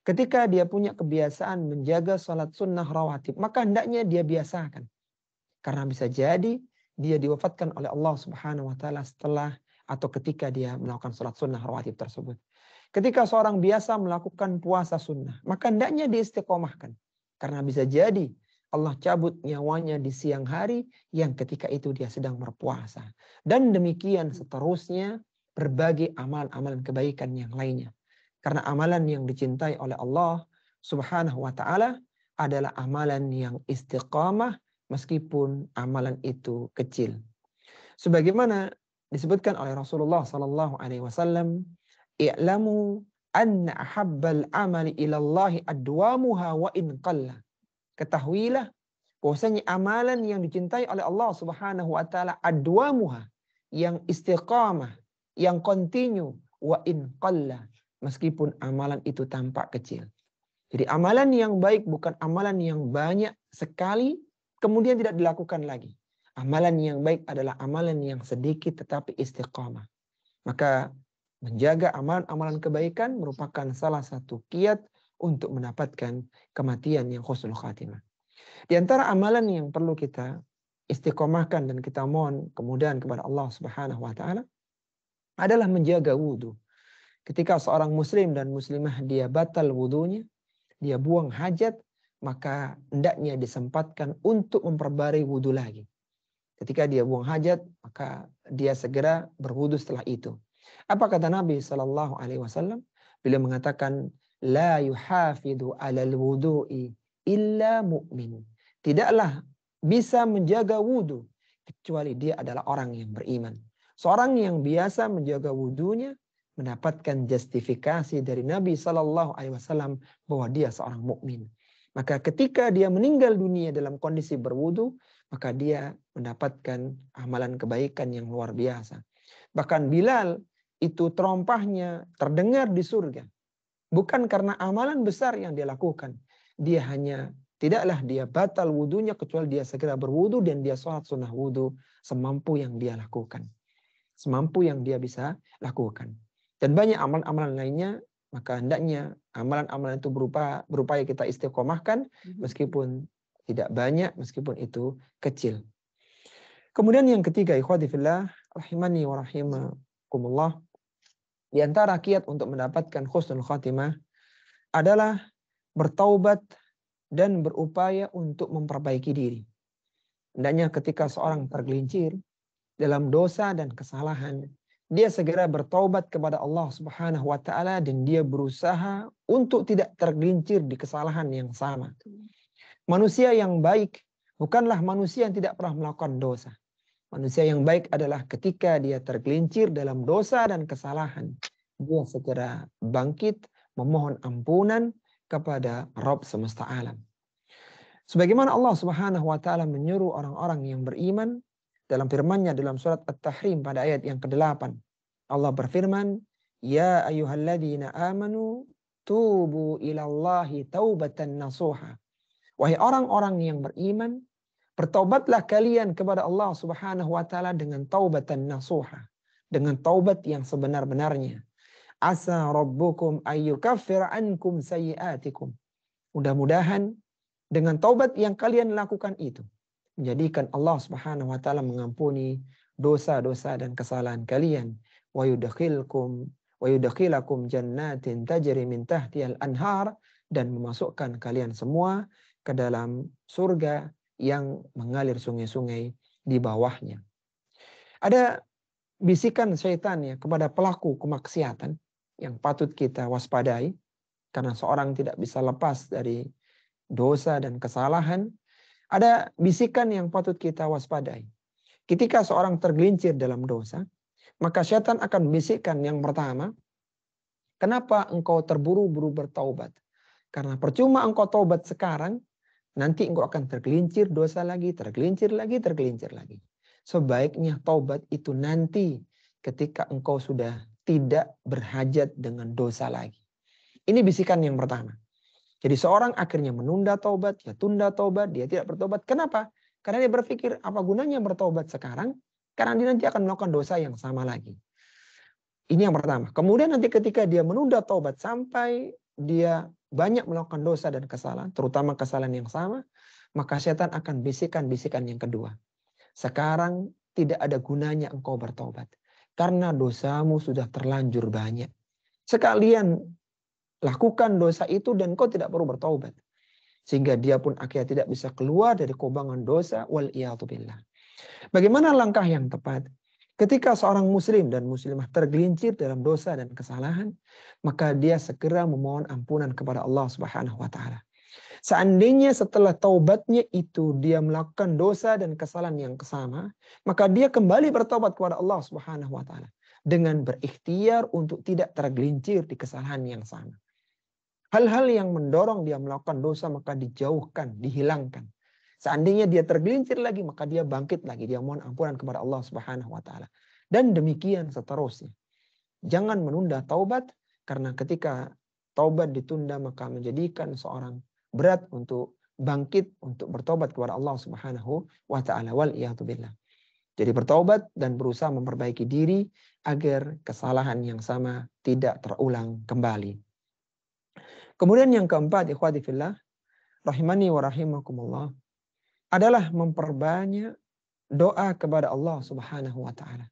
Ketika dia punya kebiasaan menjaga salat sunnah rawatib, maka hendaknya dia biasakan. Karena bisa jadi dia diwafatkan oleh Allah Subhanahu wa taala setelah atau ketika dia melakukan salat sunnah rawatib tersebut. Ketika seorang biasa melakukan puasa sunnah, maka hendaknya diistiqomahkan. Karena bisa jadi Allah cabut nyawanya di siang hari yang ketika itu dia sedang berpuasa. Dan demikian seterusnya berbagai amalan-amalan kebaikan yang lainnya. Karena amalan yang dicintai oleh Allah Subhanahu wa taala adalah amalan yang istiqamah meskipun amalan itu kecil. Sebagaimana disebutkan oleh Rasulullah sallallahu alaihi wasallam, "I'lamu anna ahabbal amali ilallahi adwamuha wa in qalla." Ketahuilah bahwasanya amalan yang dicintai oleh Allah Subhanahu wa taala adwamuha, yang istiqamah, yang kontinu, wa in qalla, meskipun amalan itu tampak kecil. Jadi amalan yang baik bukan amalan yang banyak sekali kemudian tidak dilakukan lagi. Amalan yang baik adalah amalan yang sedikit tetapi istiqamah. Maka menjaga amalan-amalan kebaikan merupakan salah satu kiat untuk mendapatkan kematian yang husnul khatimah. Di antara amalan yang perlu kita istiqomahkan dan kita mohon kemudahan kepada Allah Subhanahu wa taala adalah menjaga wudu. Ketika seorang muslim dan muslimah dia batal wudunya, dia buang hajat, maka hendaknya disempatkan untuk memperbarui wudu lagi. Ketika dia buang hajat, maka dia segera berwudu setelah itu. Apa kata Nabi Shallallahu Alaihi Wasallam? Beliau mengatakan, la yuhafidu alal wudu'i illa mu'min. Tidaklah bisa menjaga wudu kecuali dia adalah orang yang beriman. Seorang yang biasa menjaga wudunya mendapatkan justifikasi dari Nabi Shallallahu Alaihi Wasallam bahwa dia seorang mukmin. Maka ketika dia meninggal dunia dalam kondisi berwudu, maka dia mendapatkan amalan kebaikan yang luar biasa. Bahkan Bilal itu terompahnya terdengar di surga. Bukan karena amalan besar yang dia lakukan. Dia hanya, tidaklah dia batal wudunya kecuali dia segera berwudu dan dia sholat sunnah wudu semampu yang dia lakukan. Semampu yang dia bisa lakukan. Dan banyak amalan-amalan lainnya, maka hendaknya amalan-amalan itu berupaya kita istiqomahkan meskipun tidak banyak, meskipun itu kecil. Kemudian yang ketiga, ikhwati fillah, rahimani wa rahimakumullah, di antara kiat untuk mendapatkan husnul khatimah adalah bertaubat dan berupaya untuk memperbaiki diri. Hendaknya ketika seorang tergelincir dalam dosa dan kesalahan, dia segera bertaubat kepada Allah Subhanahu wa taala dan dia berusaha untuk tidak tergelincir di kesalahan yang sama. Manusia yang baik bukanlah manusia yang tidak pernah melakukan dosa. Manusia yang baik adalah ketika dia tergelincir dalam dosa dan kesalahan, dia segera bangkit memohon ampunan kepada Rabb semesta alam. Sebagaimana Allah Subhanahu wa taala menyuruh orang-orang yang beriman dalam firman-Nya dalam surat At-Tahrim pada ayat yang ke-8. Allah berfirman, "Ya ayyuhalladzina amanu tubu ilallahi taubatan nasuha." Wahai orang-orang yang beriman, bertaubatlah kalian kepada Allah Subhanahu wa taala dengan taubatan nasuha, dengan taubat yang sebenar-benarnya. Asa rabbukum ayyukaffira ankum sayyi'atikum. Mudah-mudahan dengan taubat yang kalian lakukan itu menjadikan Allah Subhanahu wa taala mengampuni dosa-dosa dan kesalahan kalian, wa yudkhilkum wa yudkhilakum jannatin tajri min tahtihal anhar, dan memasukkan kalian semua ke dalam surga yang mengalir sungai-sungai di bawahnya. Ada bisikan syaitan ya kepada pelaku kemaksiatan yang patut kita waspadai, karena seorang tidak bisa lepas dari dosa dan kesalahan. Ada bisikan yang patut kita waspadai. Ketika seorang tergelincir dalam dosa, maka syaitan akan membisikkan yang pertama, kenapa engkau terburu-buru bertaubat? Karena percuma engkau taubat sekarang, nanti engkau akan tergelincir dosa lagi, tergelincir lagi, tergelincir lagi. Sebaiknya taubat itu nanti ketika engkau sudah tidak berhajat dengan dosa lagi. Ini bisikan yang pertama. Jadi seorang akhirnya menunda taubat, ya tunda taubat, dia tidak bertobat. Kenapa? Karena dia berpikir apa gunanya bertobat sekarang? Karena dia nanti akan melakukan dosa yang sama lagi. Ini yang pertama. Kemudian nanti ketika dia menunda taubat sampai dia banyak melakukan dosa dan kesalahan, terutama kesalahan yang sama, maka setan akan bisikan-bisikan yang kedua. Sekarang tidak ada gunanya engkau bertobat, karena dosamu sudah terlanjur banyak. Sekalian lakukan dosa itu dan kau tidak perlu bertaubat. Sehingga dia pun akhirnya tidak bisa keluar dari kubangan dosa. Wal'iyatubillah. Bagaimana langkah yang tepat? Ketika seorang muslim dan muslimah tergelincir dalam dosa dan kesalahan, maka dia segera memohon ampunan kepada Allah Subhanahu wa taala. Seandainya setelah taubatnya itu dia melakukan dosa dan kesalahan yang sama, maka dia kembali bertobat kepada Allah Subhanahu wa taala dengan berikhtiar untuk tidak tergelincir di kesalahan yang sama. Hal-hal yang mendorong dia melakukan dosa maka dijauhkan, dihilangkan. Seandainya dia tergelincir lagi, maka dia bangkit lagi. Dia mohon ampunan kepada Allah Subhanahu wa taala. Dan demikian seterusnya. Jangan menunda taubat, karena ketika taubat ditunda maka menjadikan seorang berat untuk bangkit untuk bertobat kepada Allah Subhanahu wa taala. Wal'iyatubillah. Jadi bertaubat dan berusaha memperbaiki diri agar kesalahan yang sama tidak terulang kembali. Kemudian yang keempat, ikhwati fillah, rahimani wa rahimakumullah, adalah memperbanyak doa kepada Allah Subhanahu wa taala.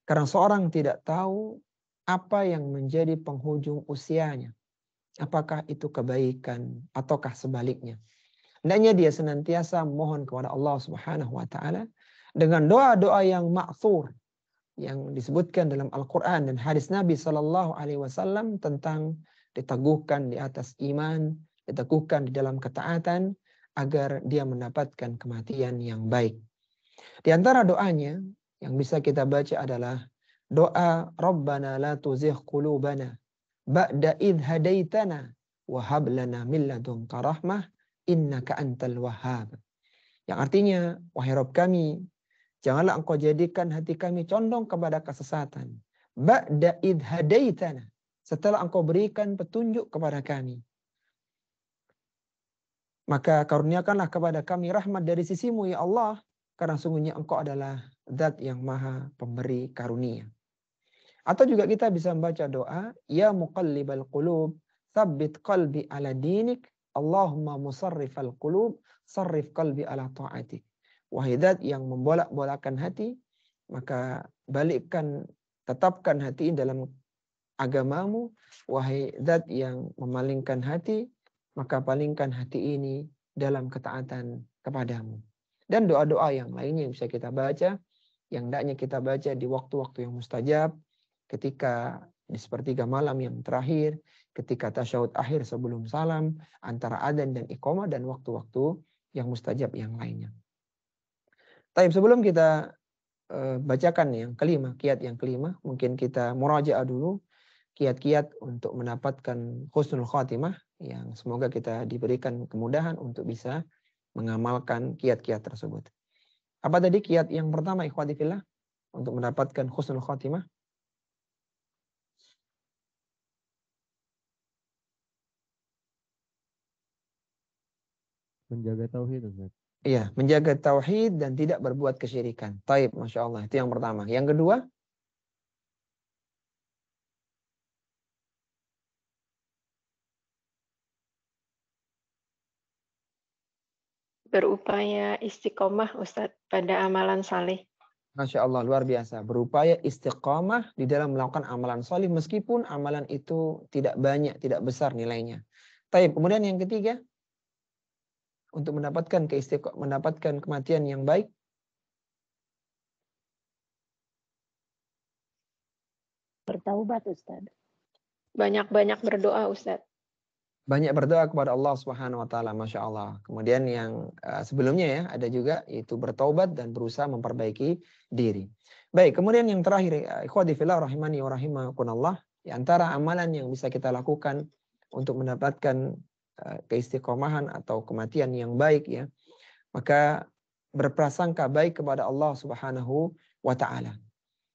Karena seorang tidak tahu apa yang menjadi penghujung usianya. Apakah itu kebaikan ataukah sebaliknya. Hendaknya dia senantiasa mohon kepada Allah Subhanahu wa taala dengan doa-doa yang ma'thur yang disebutkan dalam Al-Qur'an dan hadis Nabi sallallahu alaihi wasallam tentang diteguhkan di atas iman, diteguhkan di dalam ketaatan agar dia mendapatkan kematian yang baik. Di antara doanya yang bisa kita baca adalah doa Rabbana la tuzigh qulubana ba'da idh hadaitana wa hab lana min ladunka rahmah innaka antal wahhab. Yang artinya, wahai Rabb kami, janganlah engkau jadikan hati kami condong kepada kesesatan. Ba'da idh hadaitana, setelah engkau berikan petunjuk kepada kami. Maka karuniakanlah kepada kami rahmat dari sisimu ya Allah, karena sungguhnya engkau adalah zat yang maha pemberi karunia. Atau juga kita bisa membaca doa, ya muqallibal qulub, tsabbit qalbi ala dinik, Allahumma musarrifal qulub, sarrif qalbi ala ta'atik. Wahai zat yang membolak-bolakan hati, maka balikkan, tetapkan hati dalam agamamu. Wahai zat yang memalingkan hati, maka palingkan hati ini dalam ketaatan kepadamu. Dan doa-doa yang lainnya yang bisa kita baca, yang hendaknya kita baca di waktu-waktu yang mustajab, ketika di sepertiga malam yang terakhir, ketika tasyahud akhir sebelum salam, antara adzan dan iqamah, dan waktu-waktu yang mustajab yang lainnya. Tapi sebelum kita bacakan yang kelima, kiat yang kelima, mungkin kita murajaah dulu kiat-kiat untuk mendapatkan husnul khatimah, yang semoga kita diberikan kemudahan untuk bisa mengamalkan kiat-kiat tersebut. Apa tadi kiat yang pertama ikhwati fillah untuk mendapatkan husnul khatimah? Menjaga tauhid, Ustaz. Iya, menjaga tauhid dan tidak berbuat kesyirikan. Taib, Masya Allah. Itu yang pertama. Yang kedua? Berupaya istiqomah Ustadz pada amalan saleh. Masya Allah, luar biasa. Berupaya istiqamah di dalam melakukan amalan solih meskipun amalan itu tidak banyak, tidak besar nilainya. Taib. Kemudian yang ketiga, untuk mendapatkan kematian yang baik. Bertaubat, Ustaz. Banyak-banyak berdoa, Ustaz. Banyak berdoa kepada Allah Subhanahu wa taala, Masya Allah. Kemudian yang sebelumnya ya, ada juga itu bertaubat dan berusaha memperbaiki diri. Baik, kemudian yang terakhir, ikhwati fillah rahimani wa rahimakumullah, di antara amalan yang bisa kita lakukan untuk mendapatkan keistiqomahan atau kematian yang baik ya, maka berprasangka baik kepada Allah Subhanahu wa taala.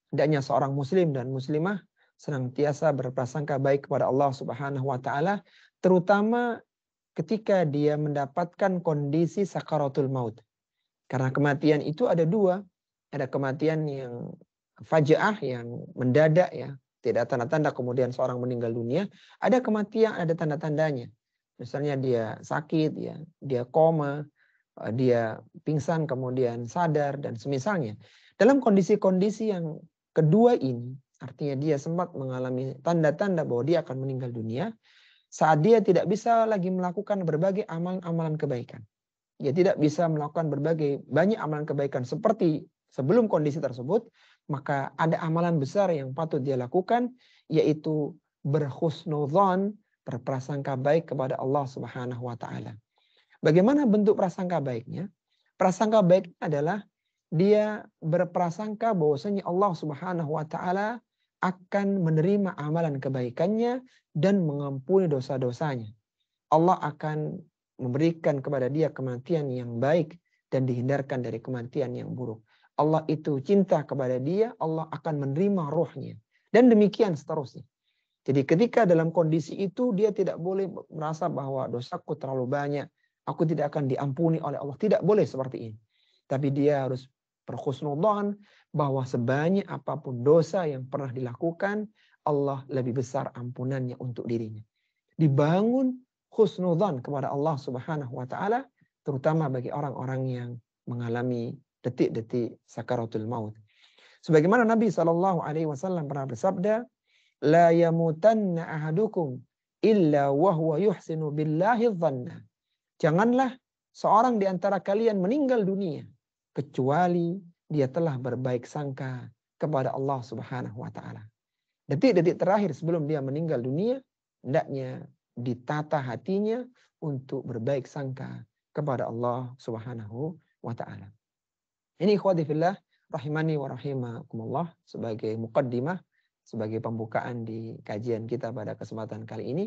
Hendaknya seorang muslim dan muslimah senantiasa berprasangka baik kepada Allah Subhanahu wa taala, terutama ketika dia mendapatkan kondisi sakaratul maut. Karena kematian itu ada dua. Ada kematian yang fajaah, yang mendadak ya, tidak tanda-tanda kemudian seorang meninggal dunia. Ada kematian ada tanda-tandanya. Misalnya dia sakit ya, dia koma, dia pingsan kemudian sadar dan semisalnya. Dalam kondisi-kondisi yang kedua ini, artinya dia sempat mengalami tanda-tanda bahwa dia akan meninggal dunia, saat dia tidak bisa lagi melakukan berbagai amalan-amalan kebaikan. Dia tidak bisa melakukan berbagai banyak amalan kebaikan seperti sebelum kondisi tersebut, maka ada amalan besar yang patut dia lakukan, yaitu berhusnudzon, berprasangka baik kepada Allah Subhanahu wa taala. Bagaimana bentuk prasangka baiknya? Prasangka baik adalah dia berprasangka bahwasanya Allah Subhanahu wa taala akan menerima amalan kebaikannya dan mengampuni dosa-dosanya. Allah akan memberikan kepada dia kematian yang baik dan dihindarkan dari kematian yang buruk. Allah itu cinta kepada dia, Allah akan menerima rohnya. Dan demikian seterusnya. Jadi ketika dalam kondisi itu dia tidak boleh merasa bahwa dosaku terlalu banyak, aku tidak akan diampuni oleh Allah. Tidak boleh seperti ini. Tapi dia harus berhusnudzon bahwa sebanyak apapun dosa yang pernah dilakukan, Allah lebih besar ampunannya untuk dirinya. Dibangun husnudzon kepada Allah Subhanahu wa taala, terutama bagi orang-orang yang mengalami detik-detik sakaratul maut. Sebagaimana Nabi SAW pernah bersabda, la yamutanna ahadukum illa wa huwa yuhsinu billahi dhanna. Janganlah seorang di antara kalian meninggal dunia kecuali dia telah berbaik sangka kepada Allah Subhanahu wa taala. Detik-detik terakhir sebelum dia meninggal dunia, hendaknya ditata hatinya untuk berbaik sangka kepada Allah Subhanahu wa taala. Ini ikhwati fillah rahimani wa rahimakumullah sebagai muqaddimah, sebagai pembukaan di kajian kita pada kesempatan kali ini.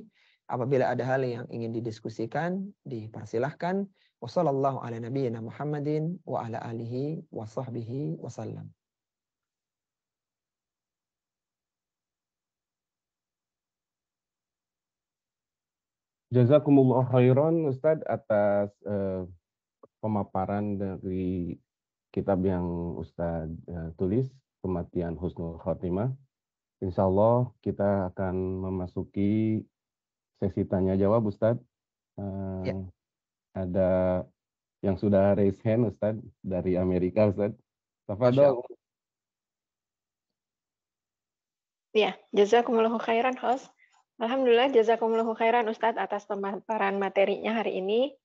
Apabila ada hal yang ingin didiskusikan, dipersilahkan. Wassallallahu ala nabiyyina Muhammadin wa ala alihi wa sahbihi wasallam. Jazakumullah khairan Ustadz atas pemaparan dari kitab yang Ustadz tulis, Kematian Husnul Khotimah. Insya Allah kita akan memasuki sesi tanya jawab Ustadz. Ya. Ada yang sudah raise hand Ustadz dari Amerika Ustadz. Tafadhol. Ya, jazakumullahu khairan, host. Alhamdulillah, jazakumullahu khairan Ustadz atas pemaparan materinya hari ini.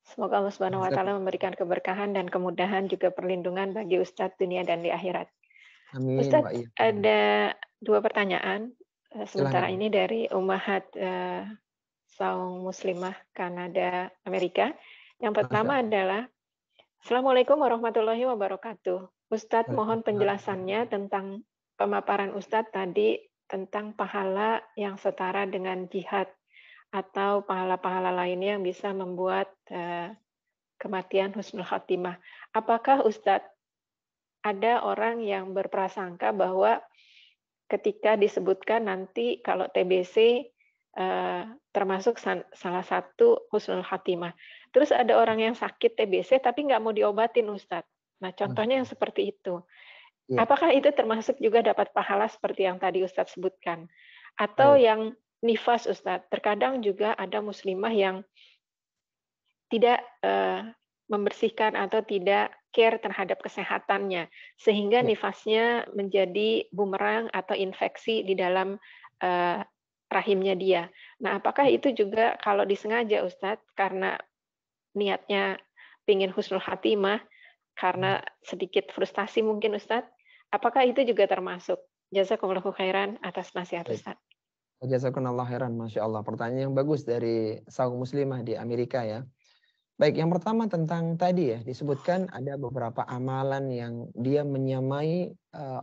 Semoga Allah Subhanahu wa taala memberikan keberkahan dan kemudahan juga perlindungan bagi Ustadz dunia dan di akhirat. Amin. Ustadz, ada 2 pertanyaan sementara Silahkan. ini dari Ummahat Saung Muslimah Kanada Amerika. Yang pertama adalah, Assalamualaikum warahmatullahi wabarakatuh. Ustadz, mohon penjelasannya tentang pemaparan Ustadz tadi tentang pahala yang setara dengan jihad atau pahala-pahala lainnya yang bisa membuat kematian husnul khatimah. Apakah Ustadz ada orang yang berprasangka bahwa ketika disebutkan nanti kalau TBC termasuk salah satu husnul khatimah. Terus ada orang yang sakit TBC tapi nggak mau diobatin Ustadz. Nah contohnya yang seperti itu. Ya. Apakah itu termasuk juga dapat pahala seperti yang tadi Ustadz sebutkan? Atau yang nifas Ustadz, terkadang juga ada muslimah yang tidak membersihkan atau tidak care terhadap kesehatannya, sehingga Ya. nifasnya menjadi bumerang atau infeksi di dalam rahimnya dia. Nah, apakah itu juga kalau disengaja Ustadz, karena niatnya pingin husnul khatimah, karena sedikit frustasi mungkin Ustadz, apakah itu juga termasuk? Jazakumullahu khairan atas nasihat Baik. Ustadz. Jazakallahu khairan, Masya Allah. Pertanyaan yang bagus dari saung muslimah di Amerika ya. Baik, yang pertama tentang tadi ya, disebutkan ada beberapa amalan yang dia menyamai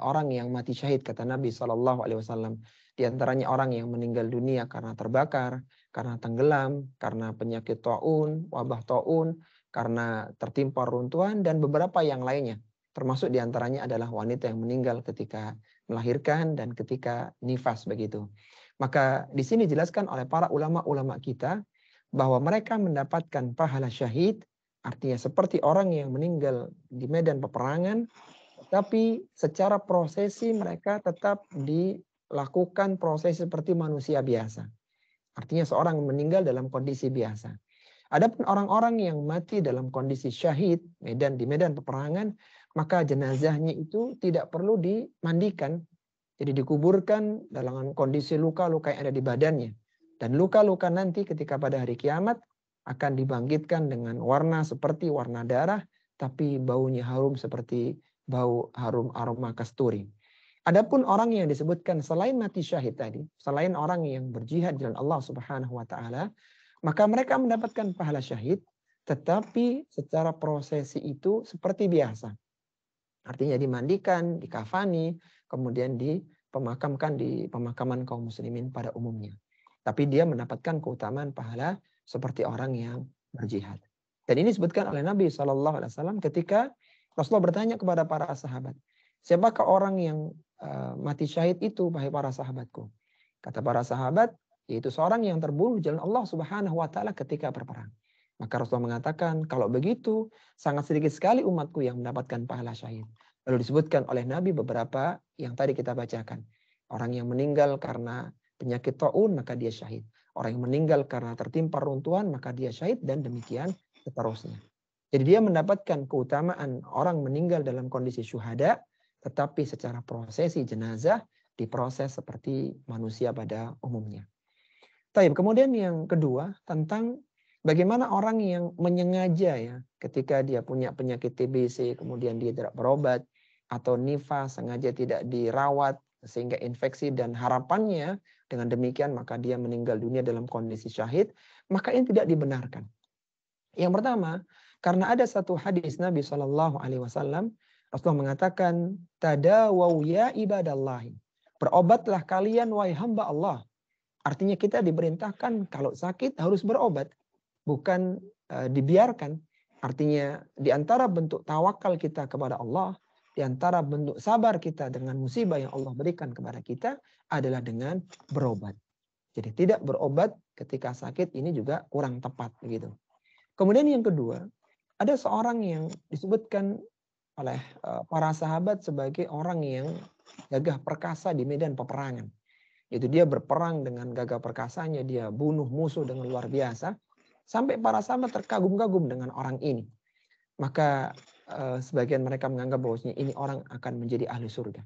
orang yang mati syahid, kata Nabi SAW. Di antaranya orang yang meninggal dunia karena terbakar, karena tenggelam, karena penyakit taun, wabah taun, karena tertimpa runtuhan, dan beberapa yang lainnya. Termasuk di antaranya adalah wanita yang meninggal ketika melahirkan dan ketika nifas begitu. Maka di sini dijelaskan oleh para ulama-ulama kita bahwa mereka mendapatkan pahala syahid, artinya seperti orang yang meninggal di medan peperangan, tapi secara prosesi mereka tetap dilakukan proses seperti manusia biasa. Artinya seorang meninggal dalam kondisi biasa. Adapun orang-orang yang mati dalam kondisi syahid di medan peperangan, maka jenazahnya itu tidak perlu dimandikan. Jadi dikuburkan dalam kondisi luka-luka yang ada di badannya. Dan luka-luka nanti ketika pada hari kiamat akan dibangkitkan dengan warna seperti warna darah, tapi baunya harum seperti bau harum aroma kasturi. Adapun orang yang disebutkan selain mati syahid tadi, selain orang yang berjihad di jalan Allah Subhanahu wa taala, maka mereka mendapatkan pahala syahid, tetapi secara prosesi itu seperti biasa. Artinya dimandikan, dikafani, kemudian dipemakamkan di pemakaman kaum muslimin pada umumnya. Tapi dia mendapatkan keutamaan pahala seperti orang yang berjihad. Dan ini disebutkan oleh Nabi SAW ketika Rasulullah bertanya kepada para sahabat, siapakah orang yang mati syahid itu, wahai para sahabatku? Kata para sahabat, yaitu seorang yang terbunuh jalan Allah Subhanahu wa taala ketika berperang. Maka Rasulullah mengatakan, kalau begitu sangat sedikit sekali umatku yang mendapatkan pahala syahid. Lalu disebutkan oleh Nabi beberapa yang tadi kita bacakan. Orang yang meninggal karena penyakit taun, maka dia syahid. Orang yang meninggal karena tertimpa runtuhan, maka dia syahid, dan demikian seterusnya. Jadi dia mendapatkan keutamaan orang meninggal dalam kondisi syuhada, tetapi secara prosesi jenazah diproses seperti manusia pada umumnya. Taib. Kemudian yang kedua tentang bagaimana orang yang menyengaja ya, ketika dia punya penyakit TBC, kemudian dia tidak berobat, atau nifas sengaja tidak dirawat sehingga infeksi, dan harapannya dengan demikian maka dia meninggal dunia dalam kondisi syahid, maka ini tidak dibenarkan. Yang pertama, karena ada satu hadis Nabi SAW, Rasulullah mengatakan, tadawaw ya ibadallahi, berobatlah kalian wahai hamba Allah. Artinya kita diperintahkan kalau sakit harus berobat, bukan dibiarkan. Artinya di antara bentuk tawakal kita kepada Allah, di antara bentuk sabar kita dengan musibah yang Allah berikan kepada kita adalah dengan berobat. Jadi tidak berobat ketika sakit ini juga kurang tepat begitu. Kemudian yang kedua, ada seorang yang disebutkan oleh para sahabat sebagai orang yang gagah perkasa di medan peperangan. Itu dia berperang dengan gagah perkasanya, dia bunuh musuh dengan luar biasa, sampai para sahabat terkagum-kagum dengan orang ini. Maka sebagian mereka menganggap bahwasanya ini orang akan menjadi ahli surga.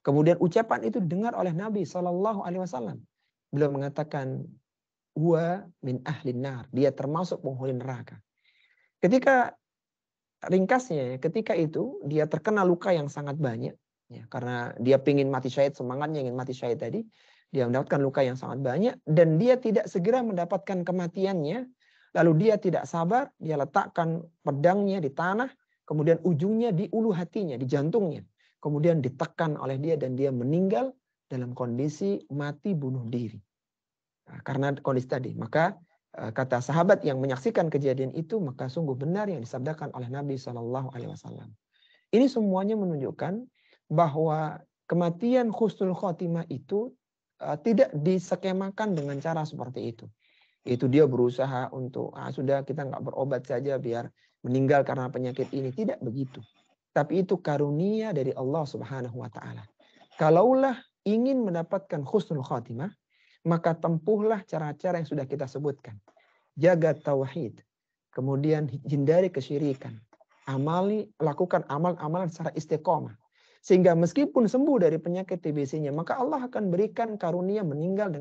Kemudian ucapan itu didengar oleh Nabi SAW. Beliau mengatakan, huwa min ahlin nar, dia termasuk penghuni neraka. Ketika ringkasnya, ketika itu dia terkena luka yang sangat banyak, ya, karena dia ingin mati syahid, semangatnya ingin mati syahid tadi, dia mendapatkan luka yang sangat banyak, dan dia tidak segera mendapatkan kematiannya. Lalu dia tidak sabar, dia letakkan pedangnya di tanah, kemudian ujungnya di ulu hatinya, di jantungnya. Kemudian ditekan oleh dia dan dia meninggal dalam kondisi mati bunuh diri. Nah, karena kondisi tadi, maka kata sahabat yang menyaksikan kejadian itu, maka sungguh benar yang disabdakan oleh Nabi SAW. Ini semuanya menunjukkan bahwa kematian husnul khotimah itu tidak diskemakan dengan cara seperti itu. Itu dia berusaha untuk sudah kita nggak berobat saja biar meninggal karena penyakit ini. Tidak begitu. Tapi itu karunia dari Allah Subhanahu wa taala. Kalaulah ingin mendapatkan husnul khatimah, maka tempuhlah cara-cara yang sudah kita sebutkan. Jaga tauhid, kemudian hindari kesyirikan, lakukan amal-amalan secara istiqomah. Sehingga meskipun sembuh dari penyakit TBC-nya, maka Allah akan berikan karunia meninggal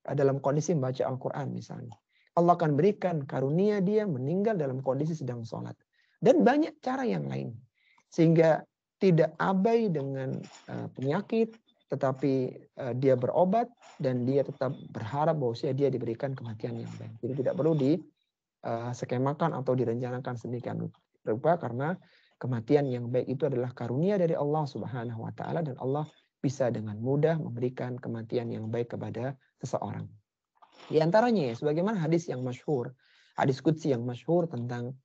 dalam kondisi membaca Al-Quran misalnya. Allah akan berikan karunia dia meninggal dalam kondisi sedang sholat. Dan banyak cara yang lain. Sehingga tidak abai dengan penyakit, tetapi dia berobat dan dia tetap berharap bahwa dia diberikan kematian yang baik. Jadi tidak perlu skemakan atau direncanakan sedemikian rupa, karena kematian yang baik itu adalah karunia dari Allah Subhanahu wa taala, dan Allah bisa dengan mudah memberikan kematian yang baik kepada seseorang. Di antaranya ya, sebagaimana hadis yang masyhur, hadis qudsi yang masyhur tentang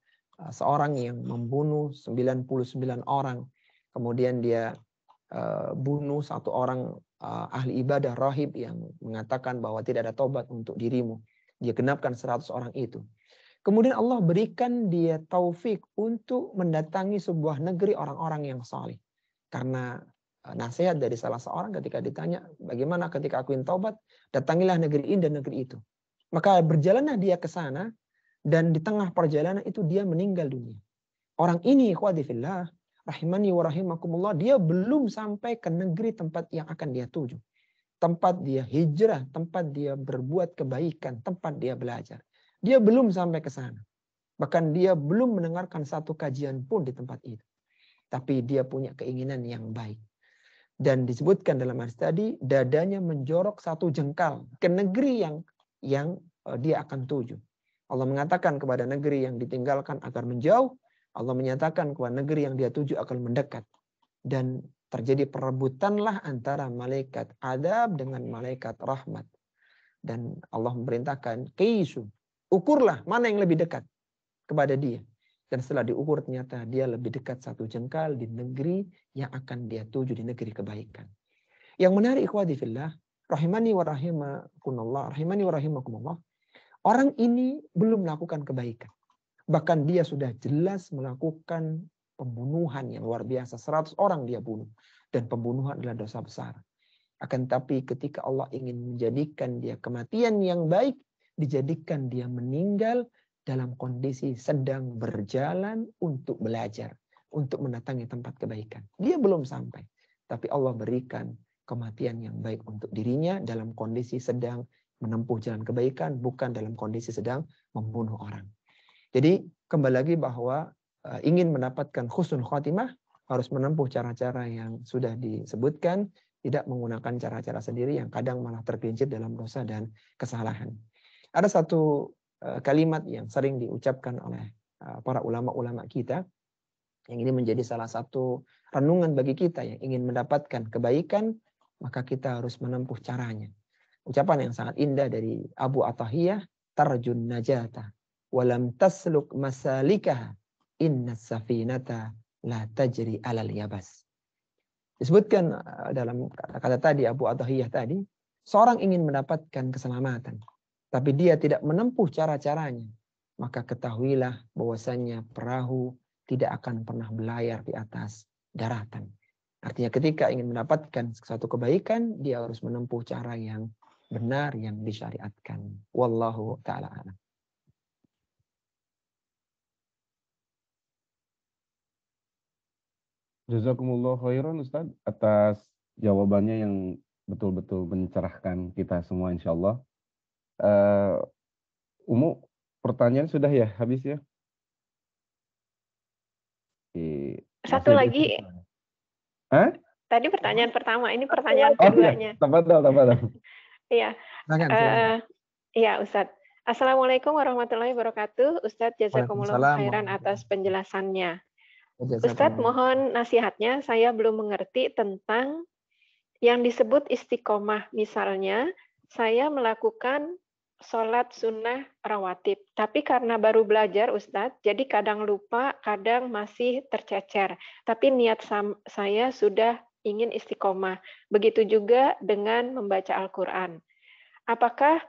seorang yang membunuh 99 orang, kemudian dia bunuh satu orang ahli ibadah rahib yang mengatakan bahwa tidak ada tobat untuk dirimu. Dia genapkan 100 orang itu. Kemudian Allah berikan dia taufik untuk mendatangi sebuah negeri orang-orang yang saleh. Karena nasihat dari salah seorang ketika ditanya, bagaimana ketika aku ingin taubat, datangilah negeri ini dan negeri itu. Maka berjalanlah dia ke sana, dan di tengah perjalanan itu dia meninggal dunia. Orang ini, ikhwati fillah, rahimani wa rahimakumullah, dia belum sampai ke negeri tempat yang akan dia tuju. Tempat dia hijrah, tempat dia berbuat kebaikan, tempat dia belajar. Dia belum sampai ke sana. Bahkan dia belum mendengarkan satu kajian pun di tempat itu. Tapi dia punya keinginan yang baik. Dan disebutkan dalam hadis tadi, dadanya menjorok satu jengkal ke negeri yang dia akan tuju. Allah mengatakan kepada negeri yang ditinggalkan agar menjauh. Allah menyatakan kepada negeri yang dia tuju akan mendekat. Dan terjadi perebutanlah antara malaikat adab dengan malaikat rahmat. Dan Allah memerintahkan, keisu, ukurlah mana yang lebih dekat kepada dia. Dan setelah diukur ternyata dia lebih dekat satu jengkal di negeri yang akan dia tuju, di negeri kebaikan. Yang menarik ikhwati fillah, rahimani wa rahimakumullah, rahimani wa rahimakumullah, orang ini belum melakukan kebaikan. Bahkan dia sudah jelas melakukan pembunuhan yang luar biasa. 100 orang dia bunuh. Dan pembunuhan adalah dosa besar. Akan tapi ketika Allah ingin menjadikan dia kematian yang baik, dijadikan dia meninggal dalam kondisi sedang berjalan untuk belajar, untuk mendatangi tempat kebaikan. Dia belum sampai, tapi Allah berikan kematian yang baik untuk dirinya dalam kondisi sedang menempuh jalan kebaikan, bukan dalam kondisi sedang membunuh orang. Jadi kembali lagi bahwa ingin mendapatkan husnul khotimah harus menempuh cara-cara yang sudah disebutkan, tidak menggunakan cara-cara sendiri yang kadang malah tergelincir dalam dosa dan kesalahan. Ada satu kalimat yang sering diucapkan oleh para ulama-ulama kita, yang ini menjadi salah satu renungan bagi kita yang ingin mendapatkan kebaikan, maka kita harus menempuh caranya. Ucapan yang sangat indah dari Abu Atahiyah, tarjun najata walam tasluk masalikah inna safinata la tajri alal yabas. Disebutkan dalam kata-kata tadi, Abu Atahiyah tadi, seorang ingin mendapatkan keselamatan, tapi dia tidak menempuh cara-caranya, maka ketahuilah bahwasannya perahu tidak akan pernah belayar di atas daratan. Artinya ketika ingin mendapatkan suatu kebaikan, dia harus menempuh cara yang benar, yang disyariatkan. Wallahu ta'ala a'lam. Jazakumullah khairan Ustaz atas jawabannya yang betul-betul mencerahkan kita semua insyaallah. Umu, pertanyaan sudah ya habis ya? Satu lagi. Hah? Tadi pertanyaan pertama, ini pertanyaan keduanya. Tafadhal. Iya. Iya, Ustadz. Assalamualaikum warahmatullahi wabarakatuh. Ustadz, jazakumullah khairan atas penjelasannya. Ustadz, mohon nasihatnya. Saya belum mengerti tentang yang disebut istiqomah. Misalnya, saya melakukan sholat sunnah rawatib. Tapi karena baru belajar, Ustadz, jadi kadang lupa, kadang masih tercecer. Tapi niat saya sudah ingin istiqomah. Begitu juga dengan membaca Al-Quran. Apakah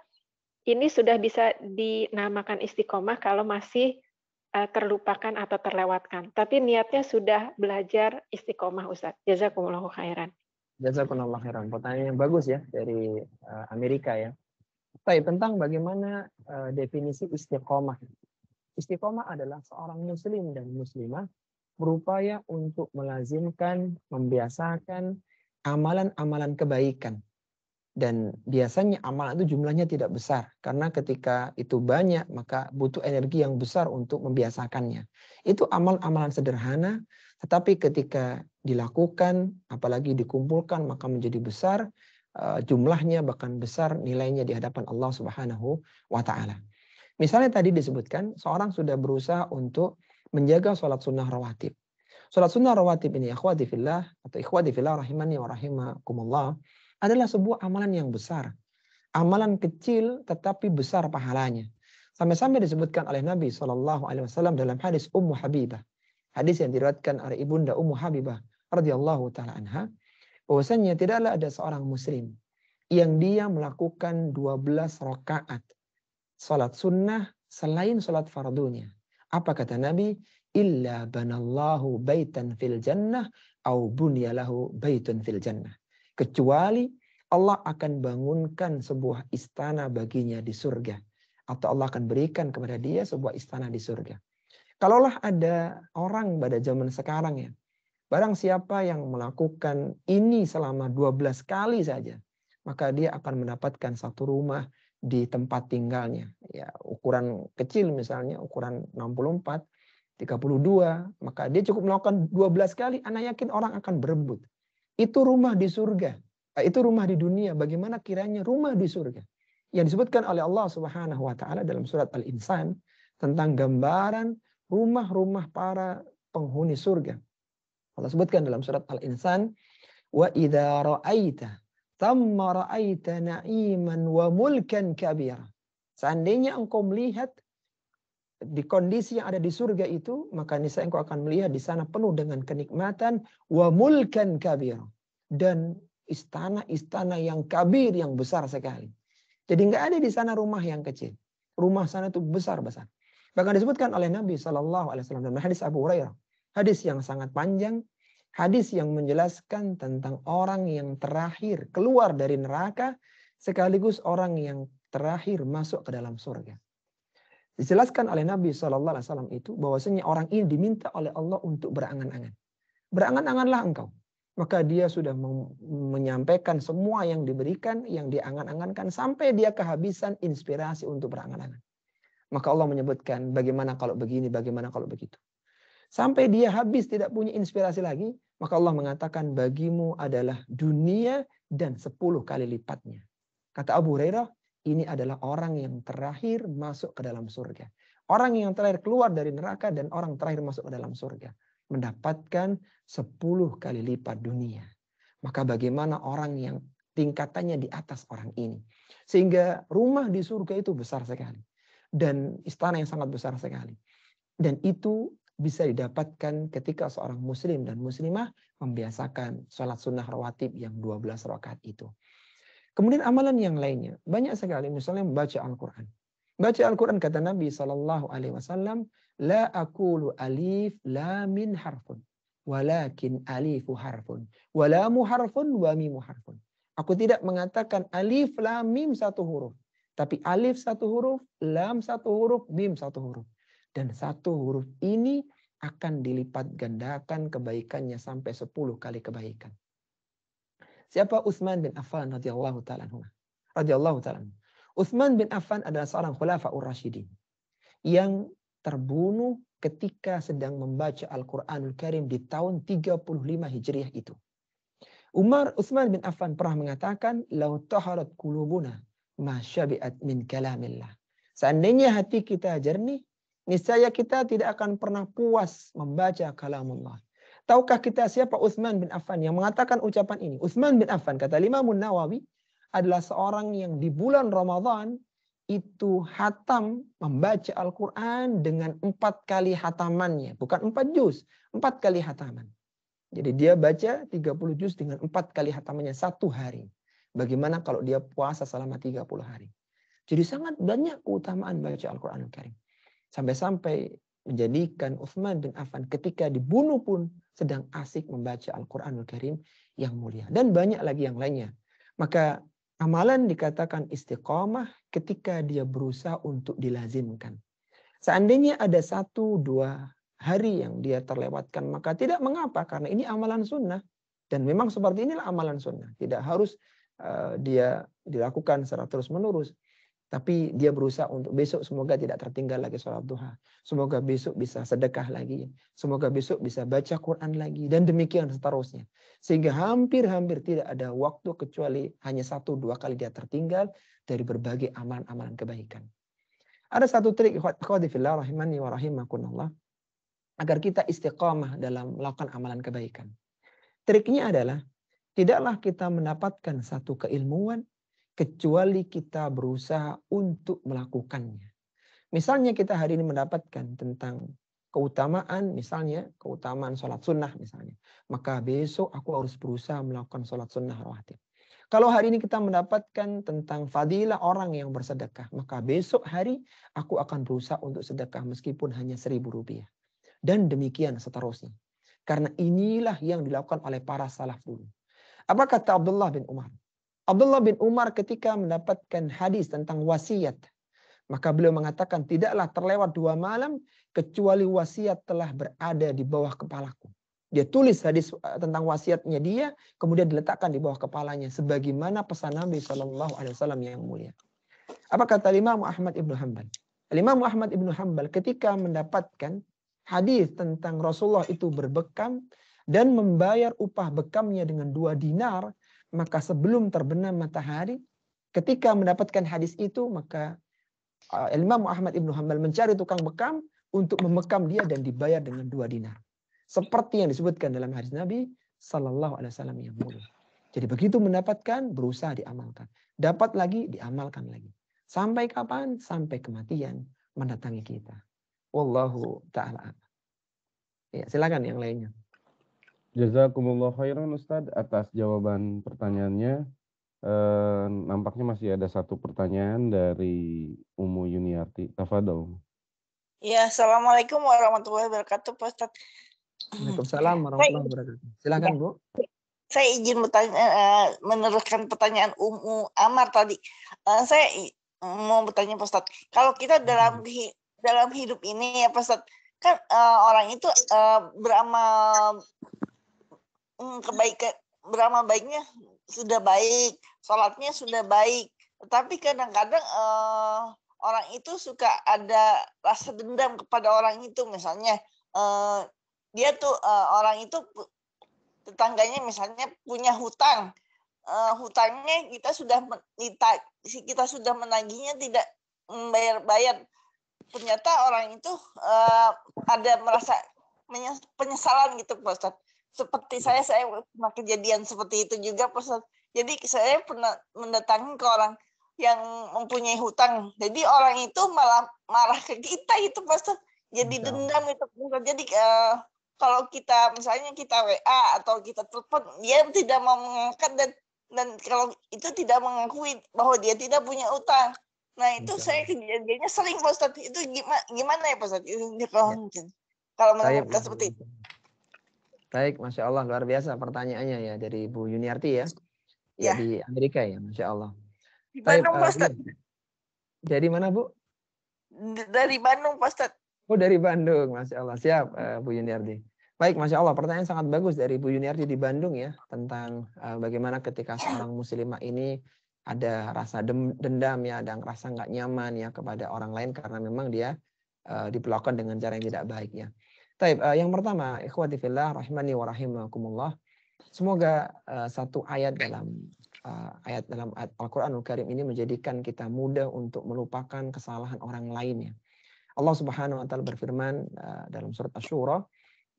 ini sudah bisa dinamakan istiqomah kalau masih terlupakan atau terlewatkan? Tapi niatnya sudah belajar istiqomah, Ustadz. Jazakumullahu khairan. Jazakumullahu khairan. Pertanyaan yang bagus ya dari Amerika ya. Tentang bagaimana definisi istiqomah. Istiqomah adalah seorang muslim dan muslimah berupaya untuk melazimkan, membiasakan amalan-amalan kebaikan. Dan biasanya amalan itu jumlahnya tidak besar. Karena ketika itu banyak, maka butuh energi yang besar untuk membiasakannya. Itu amal-amalan sederhana, tetapi ketika dilakukan, apalagi dikumpulkan, maka menjadi besar. Jumlahnya bahkan besar nilainya di hadapan Allah Subhanahu wa Ta'ala. Misalnya tadi disebutkan, seorang sudah berusaha untuk menjaga sholat sunnah rawatib. Sholat sunnah rawatib ini, akhwati fillah, atau ikhwati fillah rahimani wa rahimakumullah, adalah sebuah amalan yang besar. Amalan kecil tetapi besar pahalanya. Sampai-sampai disebutkan oleh Nabi SAW dalam hadis Ummu Habibah. Hadis yang diriwayatkan oleh ibunda Ummu Habibah radhiyallahu taala anha, bahwasanya tidaklah ada seorang muslim yang dia melakukan 12 rakaat salat sunnah selain salat fardunya. Apa kata Nabi? Illa banallahu baitan fil jannah au bunyalahu baitun fil jannah. Kecuali Allah akan bangunkan sebuah istana baginya di surga. Atau Allah akan berikan kepada dia sebuah istana di surga. Kalaulah ada orang pada zaman sekarang ya, barang siapa yang melakukan ini selama 12 kali saja, maka dia akan mendapatkan satu rumah di tempat tinggalnya. Ya, ukuran kecil misalnya, ukuran 64, 32, maka dia cukup melakukan 12 kali, Ana yakin orang akan berebut. Itu rumah di surga. Itu rumah di dunia. Bagaimana kiranya rumah di surga? Yang disebutkan oleh Allah Subhanahu wa Ta'ala dalam surat Al-Insan tentang gambaran rumah-rumah para penghuni surga. Allah sebutkan dalam surat Al-Insan, wa idza ra'aita thamma ra'aita na'iman wa mulkan kabira. Seandainya engkau melihat di kondisi yang ada di surga itu, maka niscaya engkau akan melihat di sana penuh dengan kenikmatan wa mulkan kabira, dan istana-istana yang kabir, yang besar sekali. Jadi nggak ada di sana rumah yang kecil. Rumah sana itu besar-besar. Bahkan disebutkan oleh Nabi SAW dalam hadis Abu Hurairah. Hadis yang sangat panjang. Hadis yang menjelaskan tentang orang yang terakhir keluar dari neraka, sekaligus orang yang terakhir masuk ke dalam surga. Dijelaskan oleh Nabi SAW itu bahwasanya orang ini diminta oleh Allah untuk berangan-angan. Berangan-anganlah engkau. Maka dia sudah menyampaikan semua yang diberikan, yang diangan-angankan, sampai dia kehabisan inspirasi untuk berangan-angan. Maka Allah menyebutkan bagaimana kalau begini, bagaimana kalau begitu. Sampai dia habis tidak punya inspirasi lagi, maka Allah mengatakan bagimu adalah dunia dan 10 kali lipatnya. Kata Abu Hurairah, ini adalah orang yang terakhir masuk ke dalam surga. Orang yang terakhir keluar dari neraka dan orang terakhir masuk ke dalam surga. Mendapatkan 10 kali lipat dunia. Maka bagaimana orang yang tingkatannya di atas orang ini. Sehingga rumah di surga itu besar sekali. Dan istana yang sangat besar sekali. Dan itu bisa didapatkan ketika seorang muslim dan muslimah membiasakan sholat sunnah rawatib yang 12 rakaat itu. Kemudian amalan yang lainnya. Banyak sekali, misalnya membaca Al-Quran. Baca Al-Quran kata Nabi SAW, la aqulu alif lamin harfun, walakin alifu harfun, walamu harfun, wamimu harfun. Aku tidak mengatakan alif lam mim satu huruf, tapi alif satu huruf, lam satu huruf, mim satu huruf. Dan satu huruf ini akan dilipat gandakan kebaikannya sampai 10 kali kebaikan. Siapa Utsman bin Affan radhiyallahu ta'ala anhu? Radhiyallahu ta'ala anhu. Utsman bin Affan adalah seorang khulafaur rasyidin yang terbunuh ketika sedang membaca Al-Quranul Karim di tahun 35 Hijriah itu. Utsman bin Affan pernah mengatakan, "Lau taharat qulubuna ma syabi'at min kalamillah." Seandainya hati kita jernih, niscaya kita tidak akan pernah puas membaca kalamullah. Tahukah kita siapa Utsman bin Affan yang mengatakan ucapan ini? Utsman bin Affan, kata Imam Nawawi, adalah seorang yang di bulan Ramadan itu hatam membaca Al-Quran dengan 4 kali hatamannya. Bukan 4 juz, 4 kali hataman. Jadi dia baca 30 juz dengan 4 kali hatamannya satu hari. Bagaimana kalau dia puasa selama 30 hari. Jadi sangat banyak keutamaan baca Al-Quran Al-Karim. Sampai-sampai menjadikan Utsman bin Affan ketika dibunuh pun sedang asik membaca Al-Quran Al-Karim yang mulia. Dan banyak lagi yang lainnya. Maka amalan dikatakan istiqomah ketika dia berusaha untuk dilazimkan. Seandainya ada 1-2 hari yang dia terlewatkan, maka tidak mengapa karena ini amalan sunnah. Dan memang seperti inilah amalan sunnah. Tidak harus dia dilakukan secara terus-menerus. Tapi dia berusaha untuk besok semoga tidak tertinggal lagi sholat duha. Semoga besok bisa sedekah lagi. Semoga besok bisa baca Quran lagi. Dan demikian seterusnya. Sehingga hampir-hampir tidak ada waktu kecuali hanya 1-2 kali dia tertinggal dari berbagai amalan-amalan kebaikan. Ada satu trik ikhwati fillah rahimani wa rahimakumullah agar kita istiqamah dalam melakukan amalan kebaikan. Triknya adalah tidaklah kita mendapatkan satu keilmuan kecuali kita berusaha untuk melakukannya. Misalnya kita hari ini mendapatkan tentang keutamaan, misalnya keutamaan sholat sunnah misalnya. Maka besok aku harus berusaha melakukan sholat sunnah rawatib. Kalau hari ini kita mendapatkan tentang fadilah orang yang bersedekah, maka besok hari aku akan berusaha untuk sedekah meskipun hanya 1.000 rupiah. Dan demikian seterusnya. Karena inilah yang dilakukan oleh para salaf dulu. Apa kata Abdullah bin Umar? Abdullah bin Umar ketika mendapatkan hadis tentang wasiat, maka beliau mengatakan tidaklah terlewat 2 malam kecuali wasiat telah berada di bawah kepalaku. Dia tulis hadis tentang wasiatnya dia, kemudian diletakkan di bawah kepalanya sebagaimana pesan Nabi SAW yang mulia. Apa kata Imam Ahmad ibnu Hanbal? Imam Ahmad ibnu Hanbal ketika mendapatkan hadis tentang Rasulullah itu berbekam dan membayar upah bekamnya dengan 2 dinar, maka sebelum terbenam matahari, ketika mendapatkan hadis itu, maka Imam Ahmad ibnu Hanbal mencari tukang bekam untuk membekam dia dan dibayar dengan 2 dinar. Seperti yang disebutkan dalam hadis Nabi Sallallahu Alaihi Wasallam yang mulia. Jadi begitu mendapatkan, berusaha diamalkan. Dapat lagi, diamalkan lagi. Sampai kapan? Sampai kematian mendatangi kita. Wallahu ta'ala. Ya, silakan yang lainnya. Jazakumullah khairan Ustadz atas jawaban pertanyaannya. Nampaknya masih ada satu pertanyaan dari Umu Yuniarti. Tafadhol. Ya, assalamualaikum warahmatullahi wabarakatuh, Pak Ustadz. Waalaikumsalam warahmatullahi wabarakatuh. Silakan Bu. Saya izin meneruskan pertanyaan Umu Amar tadi. Saya mau bertanya Pak Ustadz, kalau kita dalam hidup ini ya Pak Ustadz, kan orang itu beramal kebaikan, beramal baiknya sudah baik, sholatnya sudah baik, tetapi kadang-kadang orang itu suka ada rasa dendam kepada orang itu. Misalnya dia tuh orang itu tetangganya misalnya punya hutang, hutangnya kita sudah menagihnya tidak membayar-bayar. Ternyata orang itu ada merasa penyesalan gitu Pak Ustadz. Seperti saya pernah kejadian seperti itu juga Pak Ustadz. Jadi saya pernah mendatangi ke orang yang mempunyai hutang. Jadi orang itu malah marah ke kita itu Pak Ustadz. Jadi dendam itu Pak Ustadz. Jadi kalau kita misalnya kita WA atau kita telepon, dia tidak mau mengangkat dan kalau itu tidak mengakui bahwa dia tidak punya utang. Nah itu saya kejadiannya sering Pak Ustadz. Itu gimana ya Pak Ustadz? Kalau menemukan seperti itu. Baik, Masya Allah, luar biasa pertanyaannya ya dari Bu Yuniarti ya. Ya. Di Amerika ya, Masya Allah. Di Bandung Pak Ustadz. Dari mana Bu? Dari Bandung Pak Ustadz. Oh dari Bandung, Masya Allah. Siap Bu Yuniarti. Baik, Masya Allah, pertanyaan sangat bagus dari Bu Yuniarti di Bandung ya. Tentang bagaimana ketika seorang muslimah ini ada rasa dendam ya, ada rasa nggak nyaman ya kepada orang lain karena memang dia diperlakukan dengan cara yang tidak baik ya. Taib, yang pertama, ikhwati fillah rahimani wa rahimakumullah. Semoga satu ayat dalam Al-Qur'anul Karim ini menjadikan kita mudah untuk melupakan kesalahan orang lainnya. Allah Subhanahu wa taala berfirman dalam surat Asy-Syura,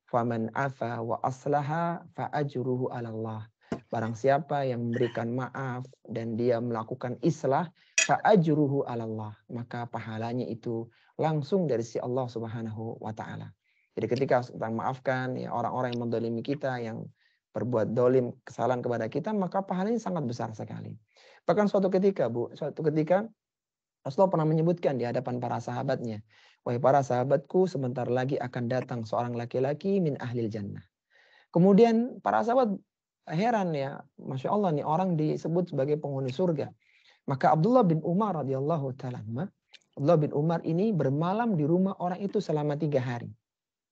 "Faman afa wa aslaha fa ajruhu 'ala Allah." Barang siapa yang memberikan maaf dan dia melakukan islah, fa ajruhu 'ala Allah, maka pahalanya itu langsung dari si Allah Subhanahu wa taala. Jadi ketika kita maafkan ya orang-orang yang mendolimi kita, yang berbuat dolim, kesalahan kepada kita, maka pahalanya sangat besar sekali. Bahkan suatu ketika Rasulullah pernah menyebutkan di hadapan para sahabatnya, wahai para sahabatku, sebentar lagi akan datang seorang laki-laki min ahlil jannah. Kemudian para sahabat heran ya, Masya Allah nih orang disebut sebagai penghuni surga. Maka Abdullah bin Umar radhiyallahu ta'ala Abdullah bin Umar ini bermalam di rumah orang itu selama 3 hari.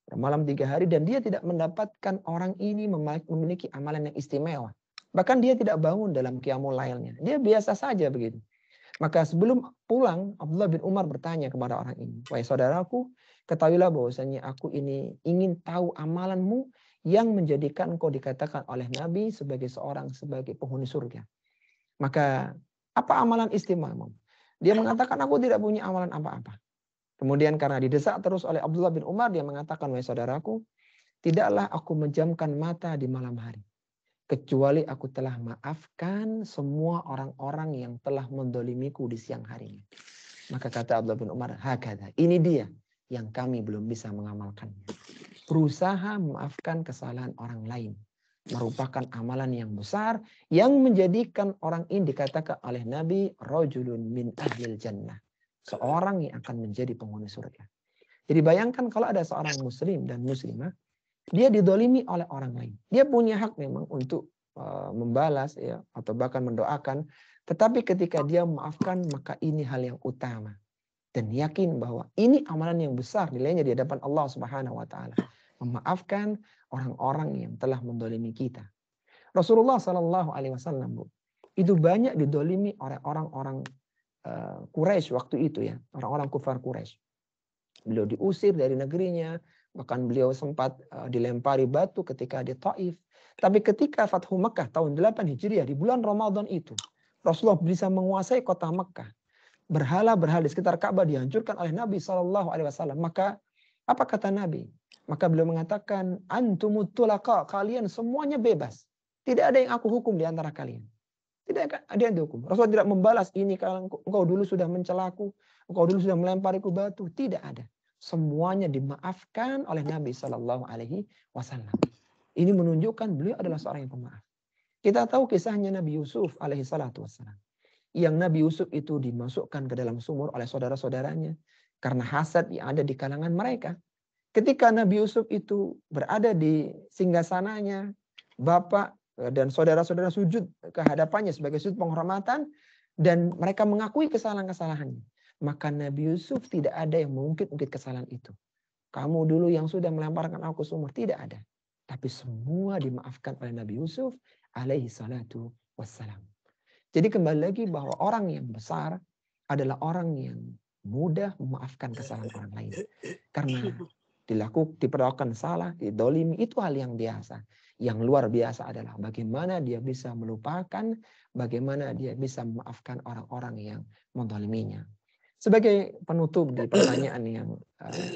Bermalam 3 hari dan dia tidak mendapatkan orang ini memiliki amalan yang istimewa. Bahkan dia tidak bangun dalam qiyamul lailnya. Dia biasa saja begitu. Maka sebelum pulang, Abdullah bin Umar bertanya kepada orang ini, "Wahai saudaraku, ketahuilah bahwasanya aku ini ingin tahu amalanmu yang menjadikan engkau dikatakan oleh Nabi sebagai penghuni surga. Maka apa amalan istimewa?" Dia mengatakan, "Aku tidak punya amalan apa-apa." Kemudian karena didesak terus oleh Abdullah bin Umar, dia mengatakan, "Wahai saudaraku, tidaklah aku menjamkan mata di malam hari, kecuali aku telah maafkan semua orang-orang yang telah mendolimiku di siang harinya." Maka kata Abdullah bin Umar, "Hakadha, ini dia yang kami belum bisa mengamalkannya." Berusaha memaafkan kesalahan orang lain merupakan amalan yang besar yang menjadikan orang ini dikatakan oleh Nabi rajulun min ahlil jannah, seorang yang akan menjadi penghuni surga. Jadi bayangkan kalau ada seorang muslim dan muslimah, dia didolimi oleh orang lain. Dia punya hak memang untuk membalas ya, atau bahkan mendoakan. Tetapi ketika dia memaafkan, maka ini hal yang utama. Dan yakin bahwa ini amalan yang besar nilainya di hadapan Allah Subhanahu wa taala. Memaafkan orang-orang yang telah mendolimi kita. Rasulullah Shallallahu Alaihi Wasallam itu banyak didolimi oleh orang-orang Quraisy waktu itu ya, orang-orang kufar Quraisy. Beliau diusir dari negerinya, bahkan beliau sempat dilempari batu ketika di Taif. Tapi ketika Fathu Mekah tahun 8 Hijriah di bulan Ramadan itu, Rasulullah bisa menguasai kota Mekah. Berhala-berhala di sekitar Ka'bah dihancurkan oleh Nabi Shallallahu Alaihi Wasallam. Maka apa kata Nabi? Maka beliau mengatakan, "Antumut tulaqa, kalian semuanya bebas. Tidak ada yang aku hukum di antara kalian." Tidak ada yang dihukum. Rasulullah tidak membalas, "Ini kalau engkau dulu sudah mencelaku, engkau dulu sudah melempariku batu." Tidak ada. Semuanya dimaafkan oleh Nabi Shallallahu Alaihi Wasallam. Ini menunjukkan beliau adalah seorang yang pemaaf. Kita tahu kisahnya Nabi Yusuf alaihi salatu wassalam. Yang Nabi Yusuf itu dimasukkan ke dalam sumur oleh saudara-saudaranya karena hasad yang ada di kalangan mereka. Ketika Nabi Yusuf itu berada di singgasananya, bapak dan saudara-saudara sujud ke hadapannya sebagai sujud penghormatan dan mereka mengakui kesalahan-kesalahannya. Maka Nabi Yusuf tidak ada yang mengungkit-ungkit kesalahan itu. "Kamu dulu yang sudah melemparkan aku ke sumur." Tidak ada. Tapi semua dimaafkan oleh Nabi Yusuf alaihi salatu wassalam. Jadi kembali lagi bahwa orang yang besar adalah orang yang mudah memaafkan kesalahan orang lain. Karena diperlakukan salah, didolimi, itu hal yang biasa. Yang luar biasa adalah bagaimana dia bisa melupakan, bagaimana dia bisa memaafkan orang-orang yang mendoliminya. Sebagai penutup di pertanyaan yang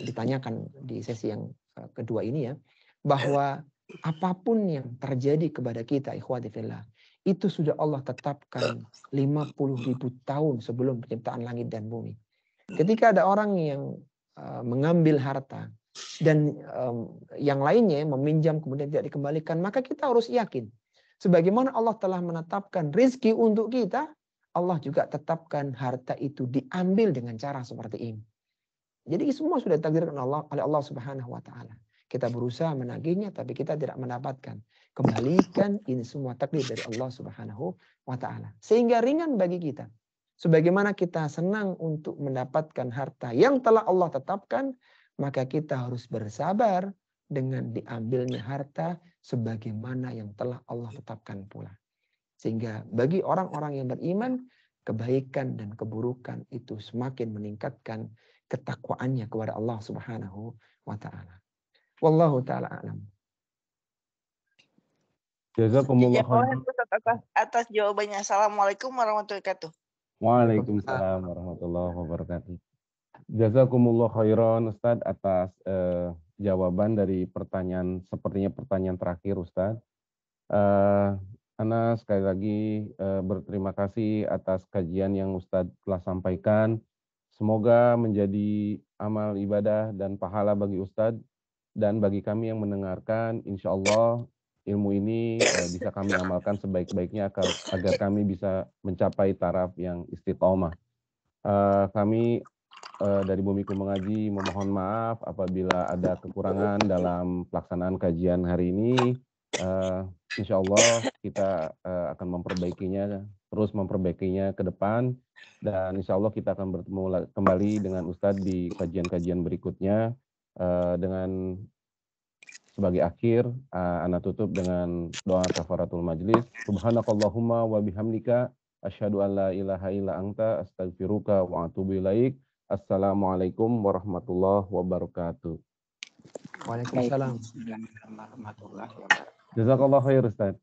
ditanyakan di sesi yang kedua ini ya, bahwa apapun yang terjadi kepada kita, ikhwati fillah, itu sudah Allah tetapkan 50.000 tahun sebelum penciptaan langit dan bumi. Ketika ada orang yang mengambil harta dan yang lainnya meminjam kemudian tidak dikembalikan, maka kita harus yakin sebagaimana Allah telah menetapkan rizki untuk kita, Allah juga tetapkan harta itu diambil dengan cara seperti ini. Jadi semua sudah ditakdirkan oleh Allah Subhanahu wa taala. Kita berusaha menagihnya tapi kita tidak mendapatkan. Kembalikan, ini semua takdir dari Allah Subhanahu wa taala. Sehingga ringan bagi kita. Sebagaimana kita senang untuk mendapatkan harta yang telah Allah tetapkan, maka kita harus bersabar dengan diambilnya harta sebagaimana yang telah Allah tetapkan pula. Sehingga bagi orang-orang yang beriman, kebaikan dan keburukan itu semakin meningkatkan ketakwaannya kepada Allah Subhanahu wa taala. Wallahu taala a'lam. Jazakumullah khairan. Atas jawabannya. Assalamualaikum warahmatullahi wabarakatuh. Waalaikumsalam warahmatullahi wabarakatuh. Jazakumullah khairan Ustaz atas jawaban dari pertanyaan, sepertinya pertanyaan terakhir Ustaz. Ana sekali lagi berterima kasih atas kajian yang Ustaz telah sampaikan. Semoga menjadi amal ibadah dan pahala bagi Ustaz dan bagi kami yang mendengarkan. Insya Allah ilmu ini bisa kami amalkan sebaik-baiknya agar kami bisa mencapai taraf yang istiqomah. Kami dari Bumiku Mengaji memohon maaf apabila ada kekurangan dalam pelaksanaan kajian hari ini. insya Allah kita akan terus memperbaikinya ke depan, dan insya Allah kita akan bertemu kembali dengan Ustadz di kajian-kajian berikutnya. Dengan sebagai akhir, ana tutup dengan doa kafaratul majlis. Subhanakallahumma wa bihamdika asyhadu an la ilaha illa anta astaghfiruka wa atubu ilaik. Assalamualaikum warahmatullahi wabarakatuh. Waalaikumsalam. Waalaikumsalam warahmatullahi wabarakatuh. Jazakallah khair Ustaz.